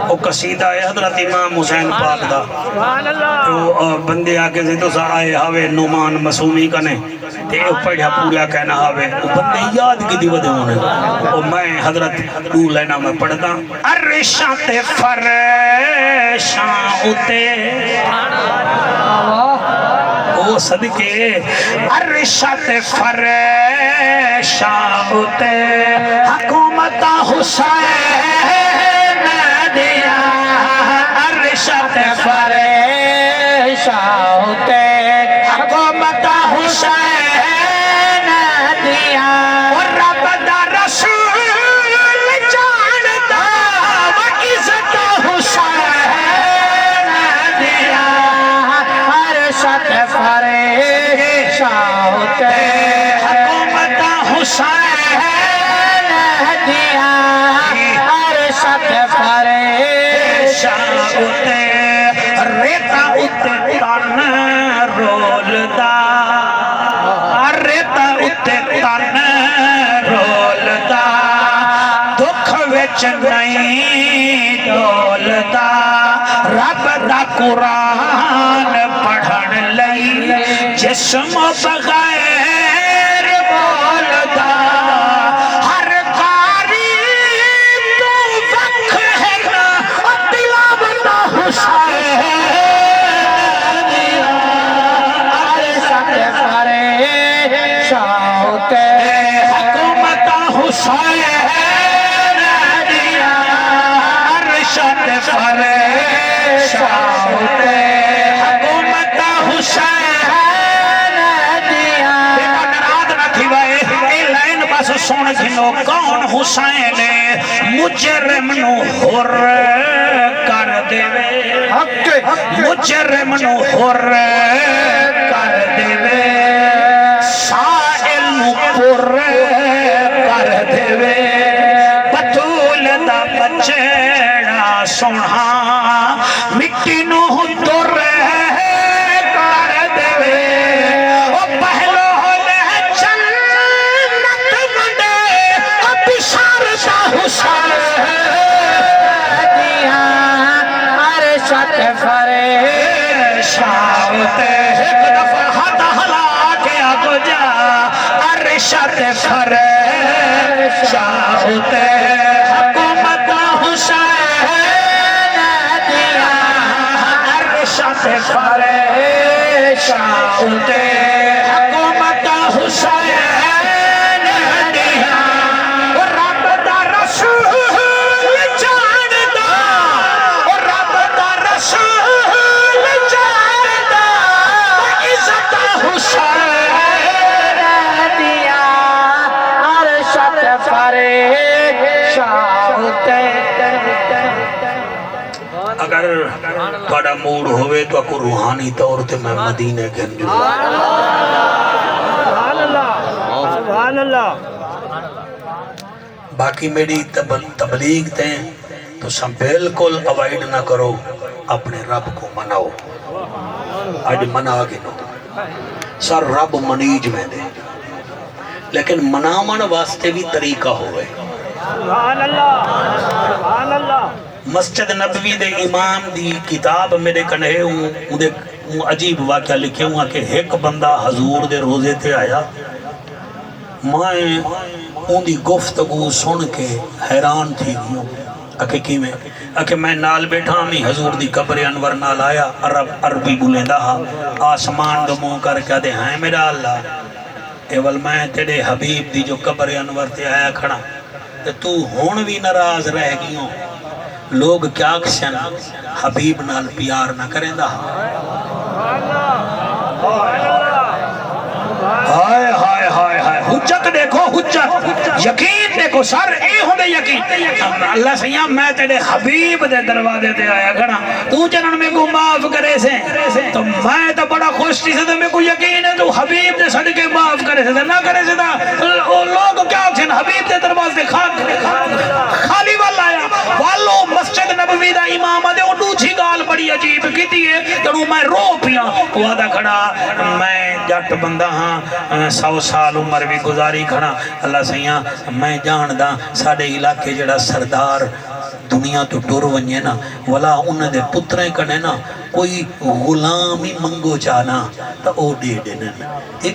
وہ قصیدہ ہے حضرت امام حسین پاک دا سبحان اللہ تو بندے آکے سے تو آئے ہاوے نومان مسومی کنے تے پڑھا پورا کہنا ہاوے وہ بندے یاد کی دیو دے ہونے اور میں حضرت دو لینا میں پڑھتا ارشات فرشاں اتے او صدقے ارشات فرشاں اتے حکومت حسین دیا ارشاد فرشاں اتے حکومت حسین دیا اور رب دا رسول جانتا و عزت حسین دیا ارشاد فرشاں اتے حکومت حسین ریتا اتے تن رولدا ریتا اتے تن رولدا دکھ وچ نہیں ڈولدا رب دا قرآن پڑھن لئی جسم بغیر بولدا ہر کاری تو وقت ہے اور تلاوت حسین حکومت حسین دیا ارشاد فرشاں اتے حکومت حسین دیا نراد نہ تھی وائے اے لائن بس سن گھنو کون حسین مجرم نو حر کر دے مجرم نو حر کر دے سائل نو پر کر دے بطول دا بچڑا سونا مٹی نو در کر دے او پہلو لے جنت منڈے او بشارتا حسین دیا ارشاد فرشاں اتے ایک دفعہ ہاتھ ہلا کے آگو جا ارشاد فرشاں اتے حکومت حسین دیا ارشاد فرشاں اتے حکومت حسین دیا رب دا رسول جاندا رب دا رسول جاندا عزت حسین دیا ارشاد فرشاں اتے اگر ہوئے تو اکو روحانی طور تے میں مدینے کے اندر سبحان اللہ سبحان اللہ باقی میری تبلیغ دیں تو سب بالکل اوائڈ نہ کرو اپنے رب کو مناؤ آج منا کے نو سر رب منیج میں دے لیکن منامن واسطے بھی طریقہ ہوئے سبحان اللہ سبحان اللہ مسجد نبوی دے امام دی کتاب میرے کنے ہوں عجیب واقعہ لکھے ہوں کہ ایک بندہ حضور دے روزے تے آیا میں ان دی گفتگو سن کے حیران تھی گیوں اکھے کی میں نال بیٹھا ہمیں حضور دی قبر انور نال آیا عربی بولیں دا آسمان دو منہ کر کے دے ہیں میرا اللہ اول میں تیرے حبیب دی جو قبر انور تے آیا کھڑا تے تو ہون بھی ناراض رہ گیوں لوگ کیا کشن حبیب نال پیار نہ کریں دا ہائے ہائے ہائے ہائے حجت دیکھو حجت یقین دیکھو سر اے ہوندے یقین اللہ سیاں میں تیرے حبیب دے دروازے دے آیا گھڑا تو جنن میں کو معاف کرے سے تو میں تو بڑا خوش تھی سے میں کو یقین ہے تو حبیب دے صدقے معاف کرے سے نہ کرے سے لوگ کیا کھن حبیب دے دروازے دے خالی والا آیا والو مسجد نبوی دا امام دے انہوں چھے گال بڑی عجیب کی دیئے تو میں رو پیا وعدہ کھڑا میں جٹ بندہ ہاں 100 سال عمر بھی گزاری کھڑا اللہ سیاں میں جان دا ساڑے علاقے جڑا سردار دنیا تو ٹور ونجے نا ولا انہ دے پتریں کنے نا کوئی غلامی منگو چانا تا او دے دینا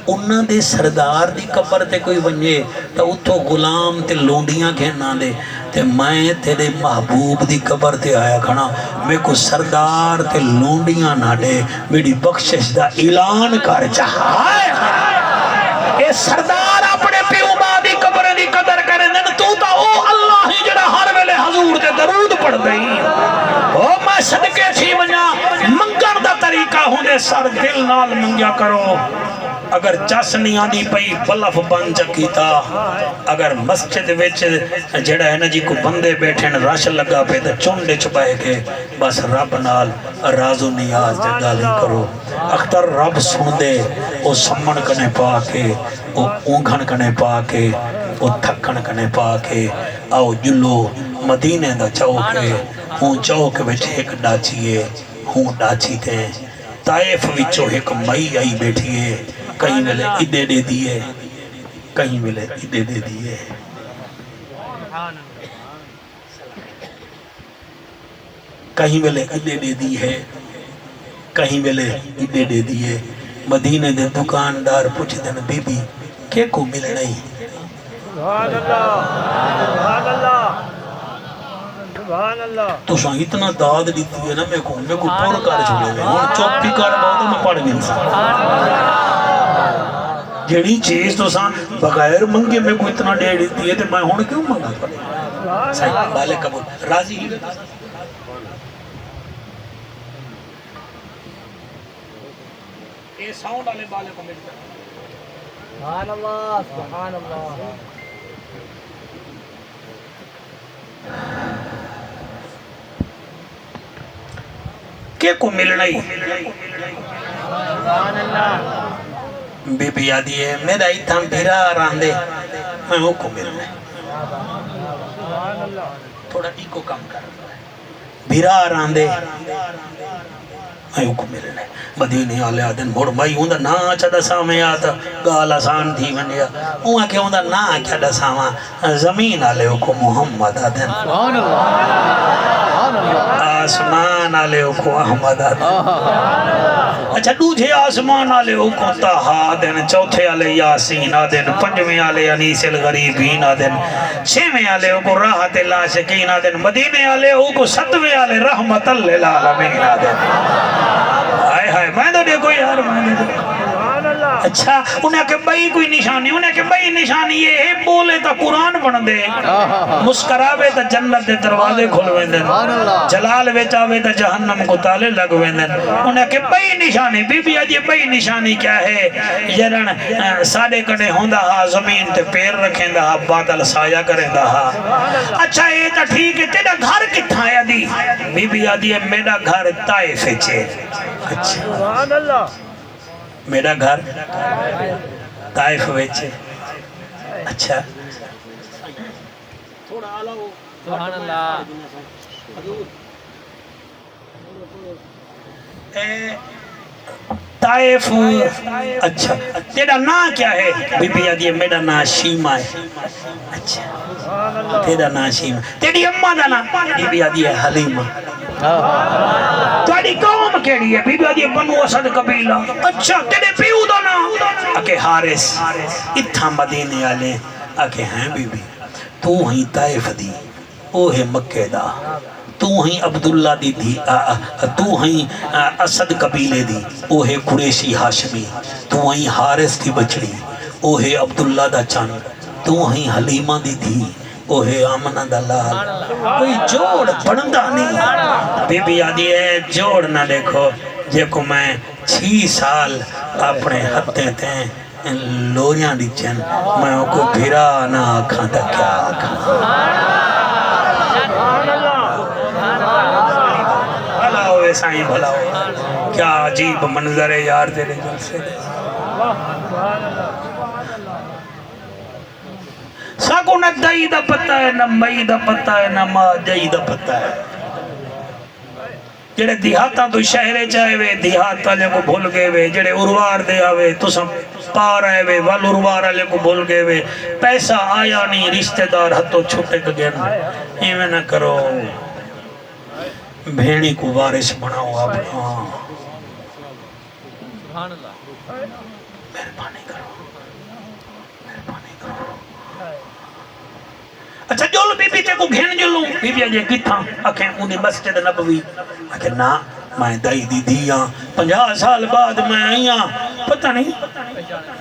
انہ دے سردار دی قبر تے کوئی ونجے تا اتھو غلام تے لونڈیاں کہنا دے تے میں تیرے محبوب دی قبر تے آیا کھنا میں کو سردار تے لونڈیاں نہ دے میری بخشش دا اعلان کر چاہائے اے سردار اپنے پیو ماں دی قبر دی قدر کریں تو تا او اللہ ہی جڑا ہر ویلے حضور دے درود پڑھ گئی او میں صدقے تھی ونیا منگن دا طریقہ ہوندے سر دل نال منگیا کرو اگر چس نہیں آنی پئی بلف بن چکیتا اگر مسجد ویچ جڑا ہے نا جی کو بندے بیٹھیں رش لگا پہ تو چونڈے چھپائے کے بس رب نال راز و نیاز جگہ لیں کرو اختر رب سن دے او سمن کنے پا کے او اونگھن کنے پا کے او تھکن کنے پا کے آؤ جلو مدینے دا چوکے ہوں چوک وچ ایک ڈاچیے ہوں ڈاچی تے طائف وچو ایک مئی آئی بیٹھیے کہیں ملے ادے دے دیئے کہیں ملے ادے دے دیئے کہیں ملے ادے دے دیئے کہیں ملے ادے دے دیئے مدینے دے دکاندار پوچھ دن بی بی کیا کو مل نہیں سبحان اللہ سبحان اللہ سبحان اللہ تو شاہ اتنا داد دیتی ہے نا میں کو پور کار چھوڑے گئے اور چوپی کار بہت میں پڑھ گئی جیڑی چیز تو سان بغیر منگے میں کو اتنا ڈیڑھ دیتی ہے تو میں ہونے کیوں منگا پڑے صحیح بالے قبول راضی ہی یہ ساؤنڈ والے بالے کو ملتا ہے سبحان اللہ سبحان اللہ کیا کو ملنا ہی بی بی آدھی ہے میرا اتھا بھیرا آران دے میں ہوں کو ملنا ہے تھوڑا ایکو کم کر بھیرا آران دے میں ہوں کو ملنا ہے مدینے آلے آدھن موڑ بھائی ہوں دا نا آچا دا سامے آتا گال آسان تھی منیا ہوں آکے ہوں دا نا آچا دا ساما زمین آلے کو محمد آدھن آسمان آلے کو احمد آدھن اچھا دوجھے آسمان آلے کو تاہا آدھن چوتھے آلے یاسین آدھن پنجویں آلے انیس الغریبین آدھن چھویں آلے کو راحت العاشقین آدھن مدینے آلے کو ستویں آلے رحمت للعالمین آدھن آئے ہائے میں تو دیکھو یار میں نے دیکھو اچھا انہیں کہ بھائی کوئی نشانی انہیں کہ بھائی نشانی یہ ہے بولے تا قرآن بن دے مسکراوے تا جنت دے دروازے کھلویں دن جلال ویچاوے تا جہنم کو تالے لگویں دن انہیں کہ بھائی نشانی بی بی آجی بھائی نشانی کیا ہے یرن ساڑے کڑے ہوندہ ہا زمین تے پیر رکھیں دا ہا باطل سایہ کریں دا ہا اچھا یہ تا ٹھیک ہے تیرا گھر کتھا ہے دی بی بی آجی میرا گھر طائف ہے اچھا سبحان اللہ میرا گھر طائف وچ ہے اچھا سبحان اللہ طائف اچھا تیرا نام کیا ہے بی بی آدھی ہے میرا نام شیما ہے اچھا تیرا نام شیما تیری اماں دا نام بی بی آدھی ہے حلیمہ تیری قوم کیڑی ہے بی بی آدھی ہے بنو اسد قبیلہ اچھا تیرے پیو دا نام اکے حارث اتھا مدینے والے اکے ہیں بی بی تو ہی طائف دی او ہے مکے دا تو ہی عبداللہ دی دی تو ہی اسد قبیلے دی او ہے قریشی ہاشمی تو ہی حارث دی بچڑی او ہے عبداللہ دا چان تو ہی حلیمہ دی دی او ہے آمنہ دا لال کوئی جوڑ بڑھندا نہیں بی بی آدھی ہے جوڑ نہ دیکھو جے کو میں 6 سال اپنے ہتھیں تھیں لوریاں دی چن میں کو بھیرا نہ آکھاں تا کیا آکھاں بھلا ہوئے سائیں بھلا ہوئے کیا عجیب منظر ہے یار تیرے جلسے دے ساکو نہ دائی دا پتہ ہے نہ مئی دا پتہ ہے نہ ماں جائی دا پتہ ہے جڑے دیہاتا تو شہرے چاہے وے دیہاتا لے کو بھول گئے وے جڑے اروار دے آوے تو سب پار آئے وے وال اروار لے کو بھول گئے وے پیسہ آیا نہیں رشتہ دار ہتھوں چھوٹے گئے ایویں نہ کرو بھیڑی کو وارث بناؤ آپ مہربانی کرو اچھا جول بی بی تے کو گھن جلوں بی بی آجے کتھاں اکھیں انہیں مسجد نبوی اکھیں نا میں دائی دی دیاں 50 سال بعد میں آئیاں پتہ نہیں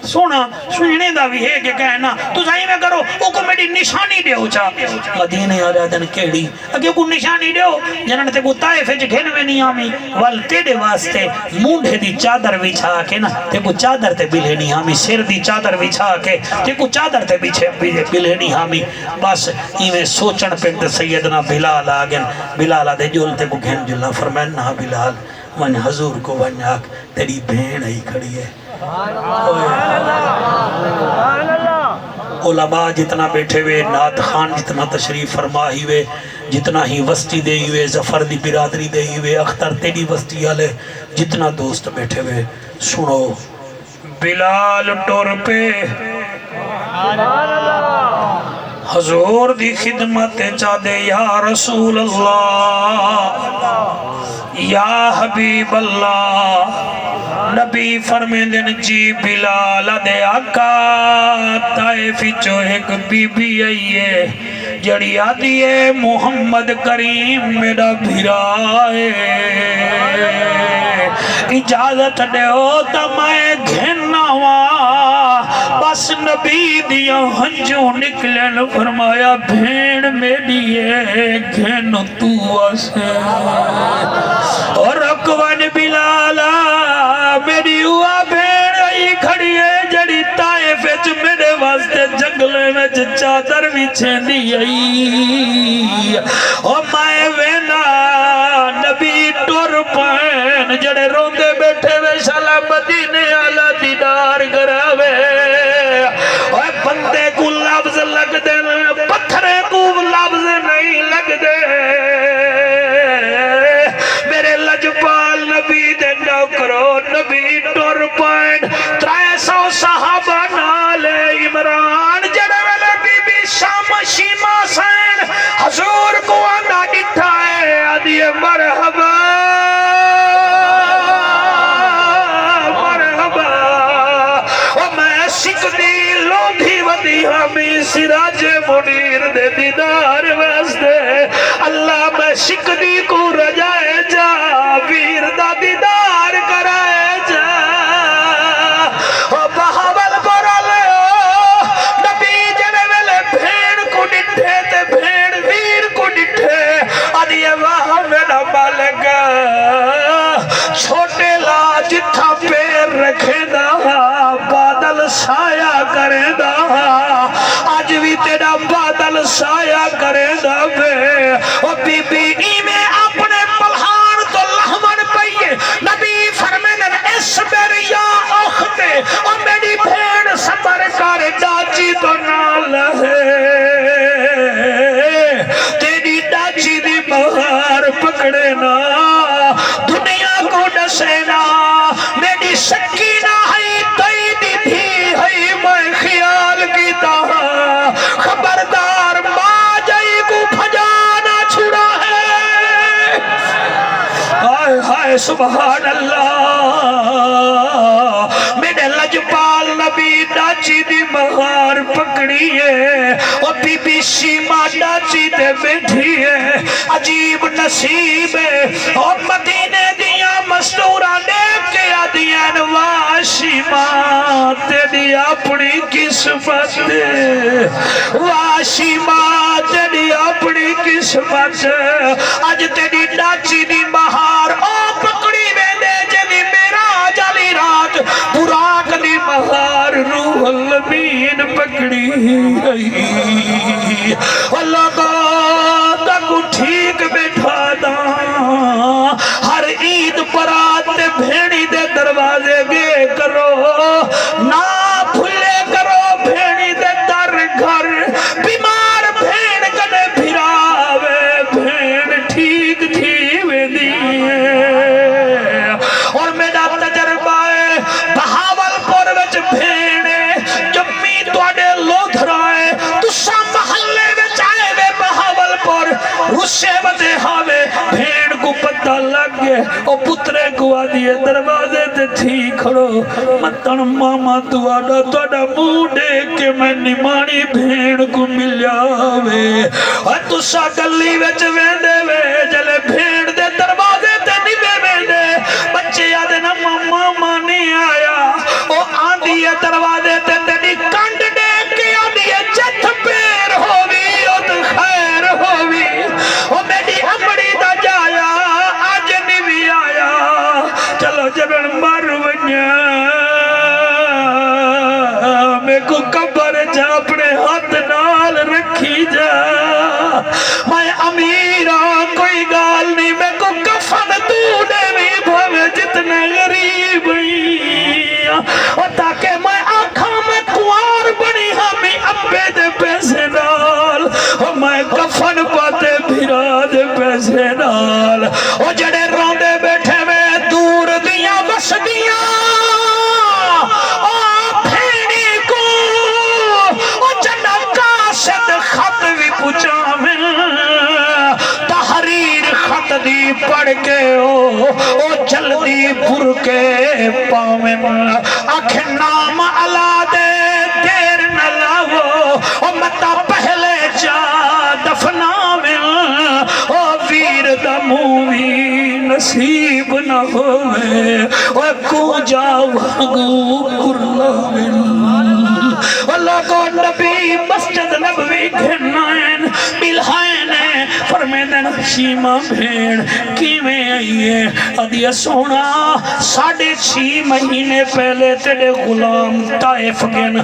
سونا سننے دا بھی ہے کہ کہنا تو صحیح میں کرو او کو میری نشانی دے ہو چاہ مدینے آرہا دن کیڑی اگر کو نشانی دے ہو جنہاں تے کو طائف ہے گھن میں نہیں آمی وال تیرے واسطے مونڈے دی چادر بچھا کے نا تے کو چادر تے بلے نہیں آمی سر دی چادر بچھا کے تے کو چادر تے بلے نہیں آمی بس ایویں سوچن پہ سیدنا بلال آگن بلال آدھے جول تے کو گھن جلنا فرمائن نا بلال من حضور کو ونیاک تیری بھین ہی کھڑی ہے علماء جتنا بیٹھے ہوئے نات خان جتنا تشریف فرما ہی ہوئے جتنا ہی وسطی دے ہوئے زفر دی برادری دے ہوئے اختر تیری وسطی آلے جتنا دوست بیٹھے ہوئے سنو بلال ٹور پہ حضور دی خدمت چاہ دے یا رسول اللہ یا حبیب اللہ نبی فرمیندن جی بلال دے آقا طائفی چو ایک بی بی آئیے جڑی آدھی ہے محمد کریم میرا بھیرائے اجازت دے ہوتا میں گھننا ہوا بس نبی دیا ہنجوں نکلن فرمایا بھین میری ہے گھن تو اسے اور رکوان بلالا میری ہوا بھین آئی کھڑی ہے جڑی طائف وچ میرے واسطے جنگلے وچ چادر بھی چھیندی آئی اور میں وینا نبی ٹور پین جڑے روندے بیٹھے وے شالا مدینے آلہ دیدار کراوے اور بندے کو لفظ لگ دے پتھرے کو لفظ نہیں لگ دے میرے لجپال نبی دے نوکرو نبی ٹور پین 300 صحابہ نالے عمران جڑے ویلے بی بی شام شیما سین حضور کو آنا ڈٹھا ہے آدھی مرحبا ہمیں سراج منیر دے دیدار واسطے اللہ میں شکدی کو رجائے جا ویر دا دیدار کرائے جا بہاول کرا لے نبی جنے ویلے بھیڑ کو ڈٹھے تے بھیڑ ویر کو ڈٹھے آدھی واہ میرا مالک چھوٹے لا جتھا پیر رکھے دا بادل سایہ کرے دا آج بھی تیرا بادل سایہ کرے دا بے او بی بی میں اپنے پلہان تو لہمن پئیے نبی سبحان اللہ میرے لجپال نبی ڈاچی دی مہار پکڑی ہے اور بی بی شیما ڈاچی دے بیٹھی ہے عجیب نصیب ہے اور مدینے دیاں مستورہ دیکھ کے آدیاں واہ شیما تیری اپنی قسمت واہ شیما تیری اپنی قسمت اج تیری ڈاچی دی مہار او پکڑی ویندے جنی میرا جالی رات براق دی مہار روح الامین پکڑی اللہ کا کو ٹھیک بیٹھا دا ہر عید برات تے بھیڑی دے دروازے گے کرو نہ بھولے کرو بھیڑی دے در گھر بیمار بھیڑ کنے بھراوے بھیڑ ٹھیک تھی ویندی اور میرا تجربہ ہے بہاول پور وچ بھیڑے جمی تواڈے لودھرائے تسا محلے وچ آئے وے بہاول پور رسے ودے ہاوے بھیڑ کو پتہ لگ گئے او پترے کو آدھیے دروازے تے تھی کھڑو متن ماما تواڈا منہ دیکھ کے میں نمانی بھیڑ کو ملیا وے اور تسا گلی وچ ویندے وے جلے بھیڑ دے دروازے تے نوے ویندے بچے آدھے نا ماما نہیں آیا او آندھی ہے دروازے تے تیری کنڈ دیکھ کے آندھی ہے جت پیر ہووی او تو خیر ہووی او میری امڑی دا جایا آج نہیں آیا چلو جبن مر ونیا میں کو قبر جا اپنے ہاتھ نال رکھی جا میں امیرہ کوئی گال نہیں میں کو کفن تو دے بھی بھوے جتنے غریب اور تاکہ میں آنکھاں میں کوار بنی ہمیں ابے دے پیسے نال اور میں کفن پاتے بھرا دے پیسے نال اور جڑے روندے بیٹھے میں دور دیاں بس دیاں دی پڑھ کے او جلدی پر کے پاویں آنکھ نام علا دے دیر نہ لاو او متا پہلے جا دفناویں او ویر دا مووی نصیب نہ ہوئے او کو جا وگو کرلاویں اللہ کو نبی مسجد نبوی گھنائن ملہائن فرمیدن شیما بھیڑ کیویں آئیے ادھیا سونا 6.5 مہینے پہلے تیرے غلام طائف گن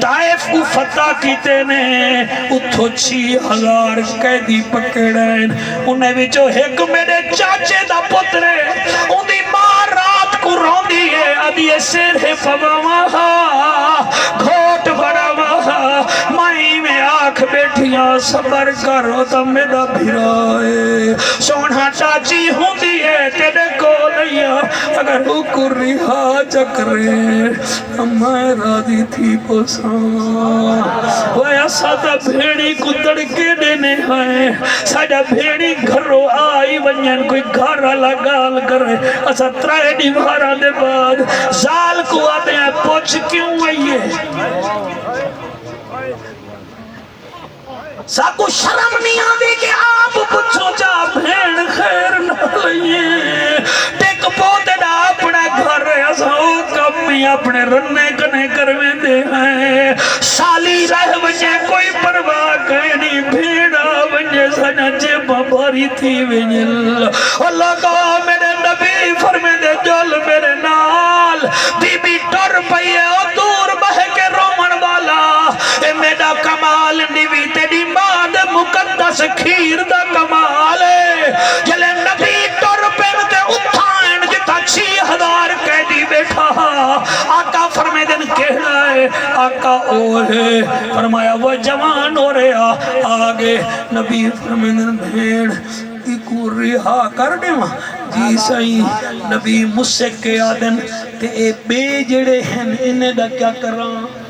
طائف کو فتح کیتے نے اتھو 6000 قیدی پکڑائن انہیں بھی جو ایک میرے چاچے دا پترے اندھی ماں رات کو رون دیئے ادھیا سیر فوا وہاں گھوٹ بڑا وہاں مائی میں آنکھ بیٹھیاں صبر کرو تا میرا بھرائے سونا چاچی ہوں دیئے تیرے کو لیا اگر حکر رہا چکرے میں راضی تھی پوسان وہ ایسا تا بھیڑی کو تڑکے دینے ہیں ساڑھا بھیڑی گھرو آئی ونین کوئی گھارا لگال کرے ایسا ترائے دیوارا دے بعد زال کو آتے ہیں پوچھ کیوں آئیے ساکو شرم نہیں آدھی کہ آپ پچھو جا بھین خیر نہ لئیے ٹیک پوتے دا اپنے گھر ایساو کمی اپنے رنے کنے کرویں دے ہیں سالی رہ وجہ کوئی پرواہ کہنی بھیڑا وجہ سنا جیبا بھاری تھی وجل اللہ کا میرے نبی فرمے دے جول میرے نال بی بی ٹر پئیے اور دور بہ کے رومن والا اے میرا کمال نیوی تیری ماد مقدس کھیر دا کمال ہے جلے نبی ٹر پہنتے اتھائن جتا 6000 قیدی بیٹھا آقا فرمے دن کہنا ہے آقا او ہے فرمایا وہ جوان ہو رہا آگے نبی فرمے دن بھیڑ کو رہا کر دے ماں جی صحیح نبی مجھ سے کیا دن تے اے بے جڑے ہیں انہیں دا کیا کر رہا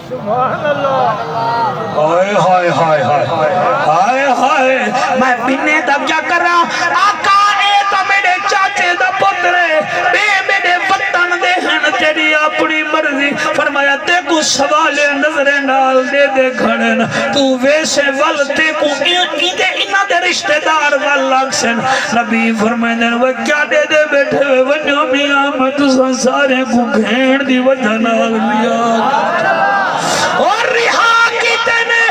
سبحان اللہ ہائے ہائے ہائے ہائے ہائے ہائے میں بنے دا کیا کر رہا آقا اے تا میرے چاچے دا پتر پترے اے میرے وطن دے ہن تیری اپنی مرضی فرمایا تے کو سوال نظر نال دے دے کھڑن تو ویسے ول تے کو انہاں دے رشتہ دار ول لگ سن نبی فرمائیں وہ کیا دے دے بیٹھے ونجو میاں میں تساں سارے کو گھین دی وجہ نال لیا اور رہا کیتے نے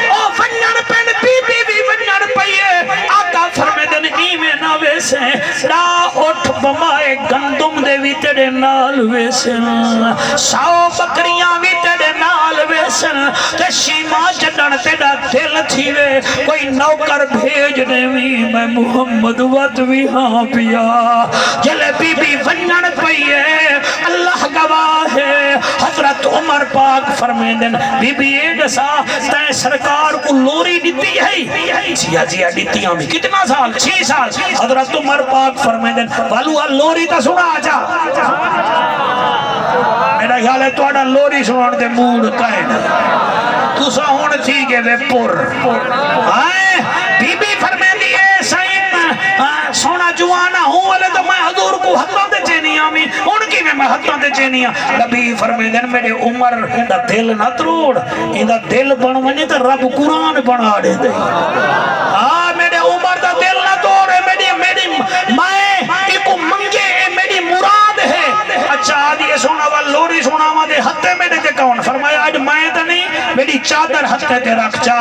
او ونجن پین بی بی بھی ونجن پئیے آقا فرمائیں ایویں نہ ویسے لا اٹھ بمائے گندم دے وی تیرے نال ویسن 100 بکریاں وی تیرے نال ویسن تے شیما جڈن تیرا دل تھیوے کوئی نوکر بھیج دے وی میں محمد وط وی ہاں پیا جلے بی بی ونجن پئیے اللہ گواہ ہے حضرت عمر پاک فرمائیں بی بی اے دسا تے سرکار کو لوری دیتی ہے جی دیتی ہمیں کتنا سال 6 سال حضرت عمر پاک فرمائیں والو لوری تا سنا آجا میرا خیال ہے توڑا لوری سنان دے موڑ کائن تو سا ہون تھی کہ وے پر بی بی فرمائیں دیئے سائن سونا جوانا ہوں والے تو میں حضور کو حتوں دے چینی آمی ان کی میں حتوں دے چینی آمی نبی فرمائیں دن میرے عمر دا دل نہ تروڑ ان دا دل بنوانی تا رب قرآن بنا دے دے میرے عمر دا دل نہ توڑے میری مائیں ایک منگے میری مراد ہے اچھا آدھیے سونا واللوری سونا مادے ہتھے میرے تے کون فرمایا آج مائیں تا نہیں میری چادر ہتھے تے رکھ چا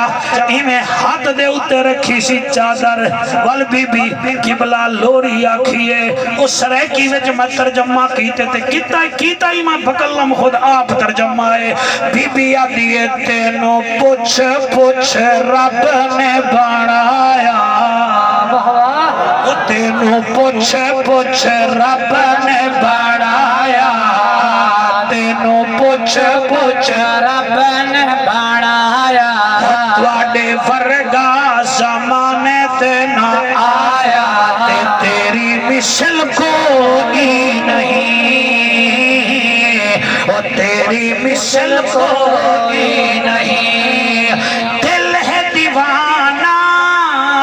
ایمیں ہاتھ دے اتے رکھی سی چادر وال بی بی قبلہ لوری آکھیے اس ریکی وچ میں ترجمہ کیتے تے کیتا ہی میں بکلم خود آپ ترجمہ ہے بی بی آدھیے تینوں پوچھ رب نے بڑھایا تینوں پوچھ رب نے بڑھایا تینوں پوچھ رب نے بڑھایا تواڈے ورگا زمانے تے نہ آیا تیری مثل کوئی نہیں اور تیری مثل کوئی نہیں دل ہے دیوانہ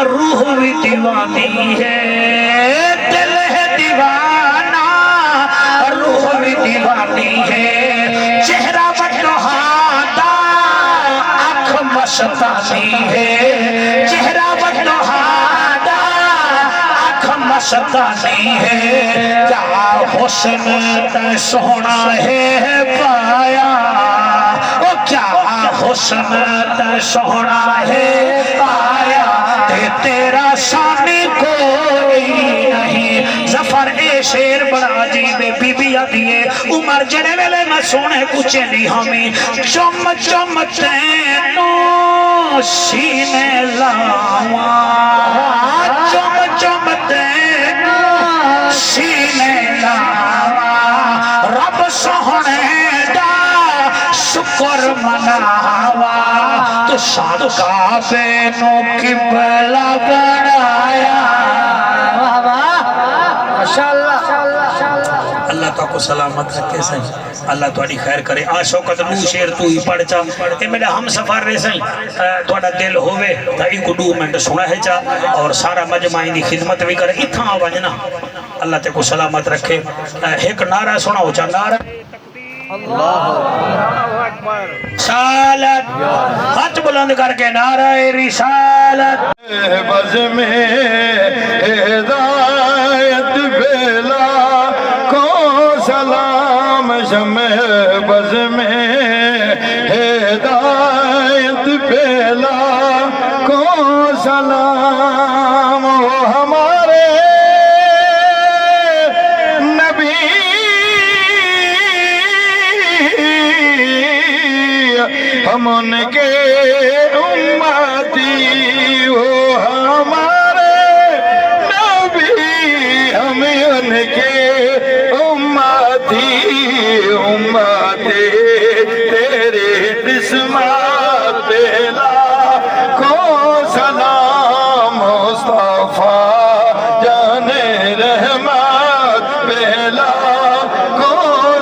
روح بھی دیوانی ہے دل ہے دیوانہ روح بھی دیوانی ہے چہرہ بٹوہادا آنکھ مستانی ہے چہرہ بٹوہادا آنکھ مستانی ہے کیا حسن تے سونا ہے پایا او کیا حسن تے سونا ہے پایا تیرا سامنے کوئی نہیں ظفر اے شیر بڑا عجیب بی بی آدھیے عمر جڑے ویلے میں سونے کچھے نہیں ہمیں چم تینوں سینے لاواں چم تینوں سینے لاواں رب سونے دا شکر مناوا تو شان کعبے نو قبلہ بنایا اللہ تو کو سلامت رکھے سائیں اللہ توڑی خیر کرے آشوکت نو شیر تو ہی پڑھ چا اے میرا ہم سفر رہے سائیں توڑا دل ہوئے تا ایک 2 منٹ سنا ہے چا اور سارا مجمعین دی خدمت بھی کرے اتھا آواجنا اللہ تے کو سلامت رکھے ایک نعرہ سنا ہو چا نعرہ رسالت ہاتھ بلند کر کے نعرہ رسالت بز میں ہدایت بیلا کو سلام شمع بز میں ہدایت بیلا کو سلام ہمارے نبی ہم ان کے امتی ہو ہمارے نبی ہم ان کے امتی تیرے قسمت بیلا کو سلام مصطفیٰ جان رحمت بیلا کو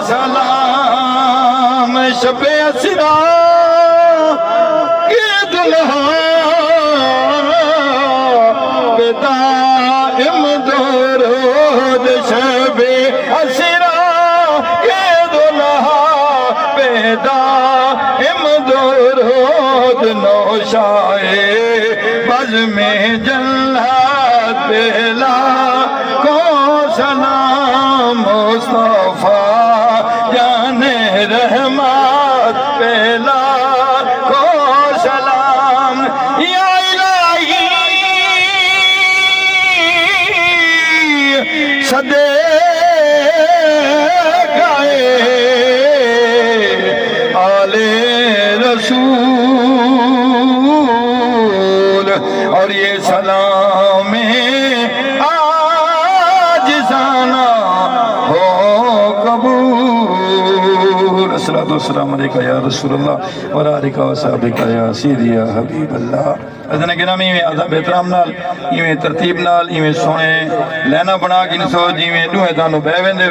سلام شب اسرا دائم درود شب دائم درود نوشائے بزم جنت پہلا کو سلام مصطفیٰ جان رحمت پہلا کو سلام یا الہی صدے گائے آل رسول اور یہ سلام آج سانا ہو قبول الصلاۃ والسلام علیکہ یا رسول اللہ وعلیکہ وصحبہ یا سیدی یا حبیب اللہ حضرت گرامی میں ادب احترام نال ایویں ترتیب نال ایویں سونے لینا بنا کے نسو جیویں دوہے تانوں بہ ویندے